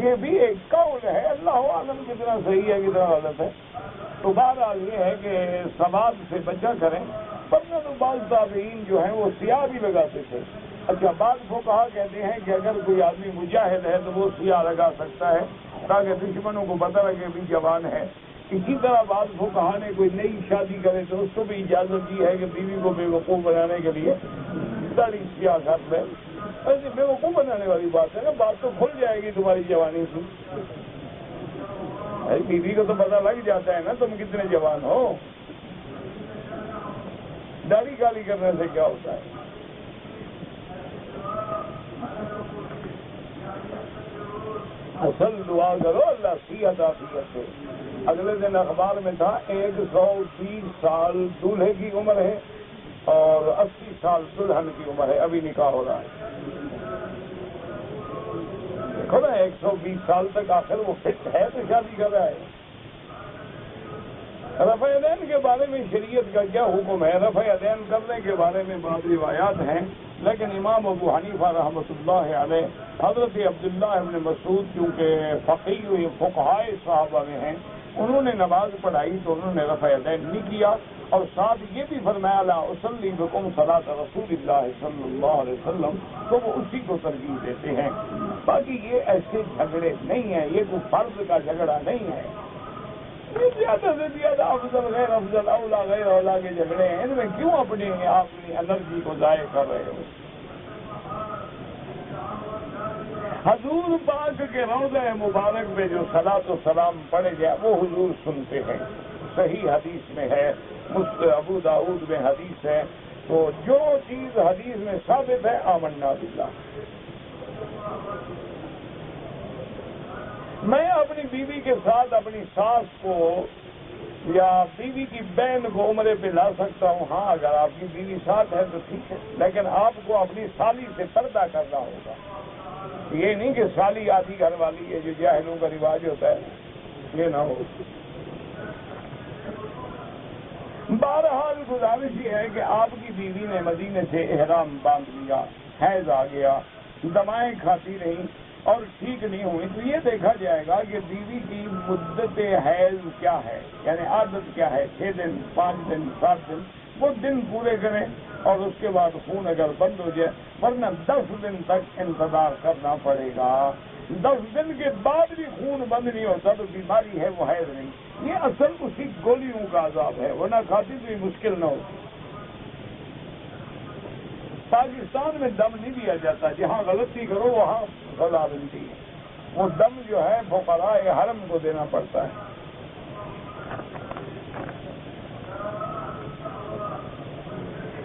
یہ بھی ایک قول ہے، اللہ عالم کتنا صحیح ہے کتنا غلط ہے. تو بہرحال یہ ہے کہ سواد سے بچا کریں، ورنہ تو بعض تابعین جو ہیں وہ سیاہ بھی لگاتے تھے۔ اچھا، بعض فقہا کہتے ہیں کہ اگر کوئی آدمی مجاہد ہے تو وہ سیاہ لگا سکتا ہے تاکہ دشمنوں کو پتہ لگے بھی جوان ہے۔ اسی طرح بعض فقہا نے کوئی نئی شادی کرے تو اس کو بھی اجازت دی ہے کہ بیوی کو بے وقوف بنانے کے لیے داڑھی سیاہ کر لے۔ ایسے بے وقوف بنانے والی بات ہے نا، بات تو کھل جائے گی تمہاری جوانی کی۔ بیوی کو تو پتہ لگ جاتا ہے نا تم کتنے جوان ہو، داڑھی کالی کرنے سے کیا ہوتا ہے؟ اصل دعا کرو اللہ صحت عافیت سے۔ اگلے دن اخبار میں تھا 120 سال دولہے کی عمر ہے اور 80 سال دلہن کی عمر ہے، ابھی نکاح ہو رہا ہے۔ دیکھو نا 120 سال تک آخر وہ فٹ ہے تو شادی کر رہا ہے۔ رفع یدین کے بارے میں شریعت کا کیا حکم ہے؟ رفع یدین کرنے کے بارے میں بعض روایات ہیں، لیکن امام ابو حنیفہ رحمۃ اللہ علیہ، حضرت عبداللہ ابن مسعود کیونکہ فقیہ فقہائے صحابہ میں ہیں، انہوں نے نماز پڑھائی تو انہوں نے رفع یدین نہیں کیا، اور ساتھ یہ بھی فرمایا لا اصلی بکم صلاۃ رسول اللہ صلی اللہ علیہ وسلم، تو وہ اسی کو ترجیح دیتے ہیں۔ باقی یہ ایسے جھگڑے نہیں ہیں، یہ کوئی فرض کا جھگڑا نہیں ہے، یہ زیادہ سے زیادہ افضل غیر افضل اولا غیر اولا کے جھگڑے ہیں، ان میں کیوں اپنی انرجی کو ضائع کر رہے ہو؟ حضور پاک کے روضہ مبارک میں جو صلاۃ و سلام پڑھے گیا وہ حضور سنتے ہیں، صحیح حدیث میں ہے، ابو داؤد میں حدیث ہے، تو جو چیز حدیث میں ثابت ہے آمنا باللہ۔ میں اپنی بیوی کے ساتھ اپنی ساس کو یا بیوی کی بہن کو عمرے پہ لا سکتا ہوں، ہاں اگر آپ کی بیوی ساتھ ہے تو ٹھیک ہے، لیکن آپ کو اپنی سالی سے پردہ کرنا ہوگا۔ یہ نہیں کہ سالی آدھی گھر والی ہے جو جاہلوں کا رواج ہوتا ہے، یہ نہ ہو۔ بہرحال گزارش یہ ہے کہ آپ کی بیوی نے مدینے سے احرام باندھ لیا، حیض آ گیا، دوائیں کھاتی رہیں اور ٹھیک نہیں ہوئی، تو یہ دیکھا جائے گا کہ بیوی کی مدت حیض کیا ہے، یعنی عادت کیا ہے، 6 دن 5 دن 7 دن، وہ دن پورے کریں اور اس کے بعد خون اگر بند ہو جائے، ورنہ 10 دن تک انتظار کرنا پڑے گا۔ 10 دن کے بعد بھی خون بند نہیں ہوتا تو بیماری ہے، وہ حیض نہیں۔ یہ اصل اسی گولیوں کا عذاب ہے، ورنہ کھاتی تو یہ مشکل نہ ہوتی۔ پاکستان میں دم نہیں دیا جاتا، جہاں غلطی کرو وہاں سزا ملتی ہے، وہ دم جو ہے فقراء حرم کو دینا پڑتا ہے۔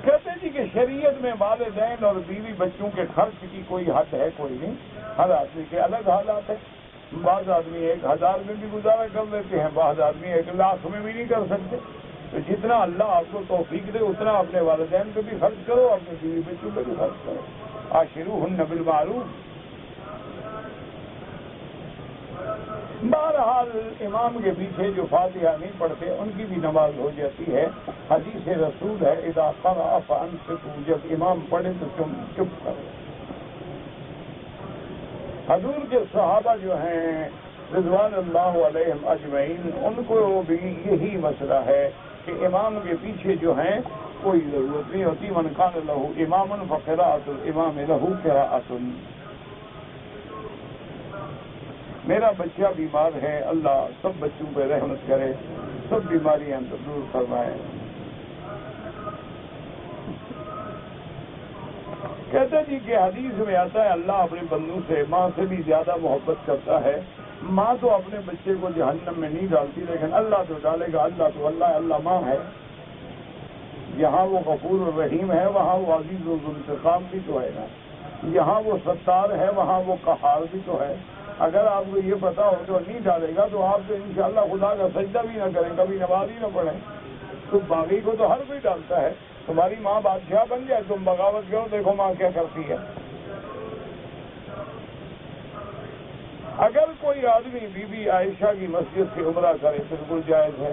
کہتے جی کہ شریعت میں والدین اور بیوی بچوں کے خرچ کی کوئی حد ہے؟ کوئی نہیں، ہر آدمی کے الگ حالات ہیں۔ بعض آدمی 1000 میں بھی گزارا کر لیتے ہیں، بعض آدمی 1,00,000 میں بھی نہیں کر سکتے، تو جتنا اللہ آپ کو توفیق دے اتنا اپنے والدین پہ بھی خرچ کرو، اپنے بیوی بچوں پہ بھی خرچ کرو۔ عاشروہن بالمعروف۔ بہرحال امام کے پیچھے جو فاتحہ نہیں پڑھتے ان کی بھی نماز ہو جاتی ہے، حدیث رسول ہے اذا قرأ فانصتوا، جب امام پڑھے تو تم چپ کرو۔ حضور کے صحابہ جو ہیں رضوان اللہ علیہم اجمعین، ان کو بھی یہی مسئلہ ہے کہ امام کے پیچھے جو ہیں کوئی ضرورت نہیں ہوتی، من کان لہ امام فقراءۃ الامام لہ قراءۃ۔ میرا بچہ بیمار ہے، اللہ سب بچوں پہ رحمت کرے، سب بیماریاں دور فرمائے۔ کہتے جی کہ حدیث میں آتا ہے اللہ اپنے بندوں سے ماں سے بھی زیادہ محبت کرتا ہے۔ ماں تو اپنے بچے کو جہنم میں نہیں ڈالتی، لیکن اللہ تو ڈالے گا، اللہ ماں ہے۔ یہاں وہ غفور الرحیم ہے، وہاں وہ عزیز و ذوالانتقام بھی تو ہے نا، یہاں وہ ستار ہے، وہاں وہ قہار بھی تو ہے۔ اگر آپ کو یہ پتا ہو تو نہیں ڈالے گا تو آپ تو انشاءاللہ خدا کا سجدہ بھی نہ کریں، کبھی نماز ہی نہ پڑھیں۔ تو باغی کو تو ہر کوئی ڈالتا ہے۔ تمہاری ماں بادشاہ بن جائے، تم بغاوت کرو، دیکھو ماں کیا کرتی ہے۔ اگر کوئی آدمی بی بی عائشہ کی مسجد سے عمرہ کرے بالکل جائز ہے،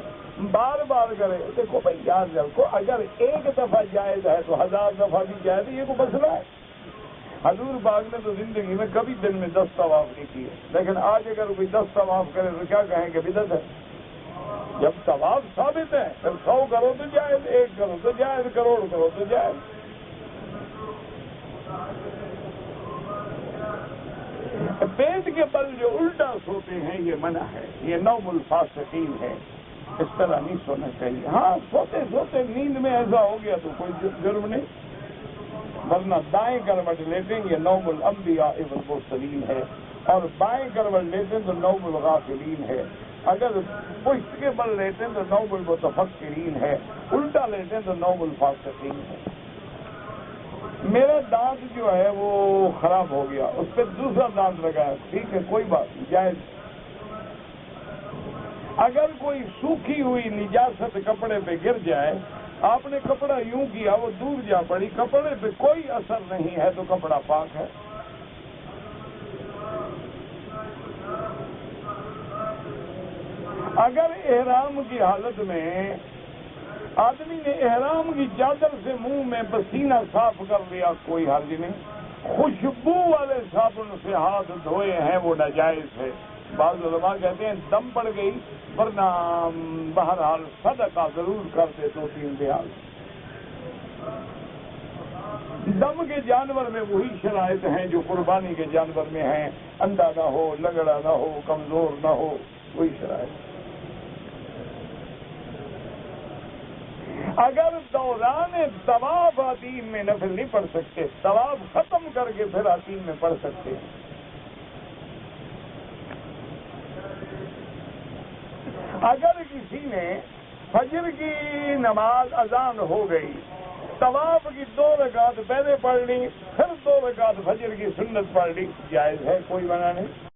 بار بار کرے، دیکھو بھائی یاد رکھو، اگر ایک دفعہ جائز ہے تو 1000 دفعہ بھی جائز ہے، یہ تو مسئلہ ہے۔ حضور پاک نے تو زندگی میں کبھی دن میں 10 طواف نہیں کیے، لیکن آج اگر کوئی 10 طواف کرے تو کیا کہیں کہ بدعت ہے؟ جب طواف ثابت ہے پھر 100 کرو تو جائز، 1 کرو تو جائز، کروڑ کرو تو جائز۔ پیٹ کے بل جو الٹا سوتے ہیں یہ منع ہے، یہ نوم الفاسقین ہے، اس طرح نہیں سونا چاہیے۔ ہاں سوتے سوتے نیند میں ایسا ہو گیا تو کوئی جرم نہیں، ورنہ دائیں کروٹ لیتے ہیں یہ نوم الانبیاء والمرسلین ہے، اور بائیں کروٹ لیتے ہیں تو نوم الغافلین ہے، اگر پشت کے بل لیتے ہیں تو نوم المتفکرین ہے، الٹا لیتے ہیں تو نوم الفاسقین ہے۔ میرا دانت جو ہے وہ خراب ہو گیا، اس پہ دوسرا دانت لگایا، ٹھیک ہے کوئی بات نہیں، جائز۔ اگر کوئی سوکھی ہوئی نجاست کپڑے پہ گر جائے، آپ نے کپڑا یوں کیا وہ دور جا پڑی، کپڑے پہ کوئی اثر نہیں ہے تو کپڑا پاک ہے۔ اگر احرام کی حالت میں آدمی نے احرام کی چادر سے منہ میں پسینہ صاف کر لیا کوئی حرج نہیں، خوشبو والے صابن سے ہاتھ دھوئے ہیں وہ ناجائز ہے۔ بعض علماء کہتے ہیں دم پڑ گئی ورنہ بہرحال صدقہ ضرور کر دے 2-3 ریال۔ دم کے جانور میں وہی شرائط ہیں جو قربانی کے جانور میں ہیں، اندھا نہ ہو، لنگڑا نہ ہو، کمزور نہ ہو، وہی شرائط۔ اگر دوران طواف حتیم میں نفل نہیں پڑھ سکتے، طواف ختم کر کے پھر حتیم میں پڑھ سکتے ہیں۔ اگر کسی نے فجر کی نماز اذان ہو گئی، طواف کی 2 رکعت پہلے پڑھ لی، پھر 2 رکعت فجر کی سنت پڑھ لی، جائز ہے، کوئی منع نہیں۔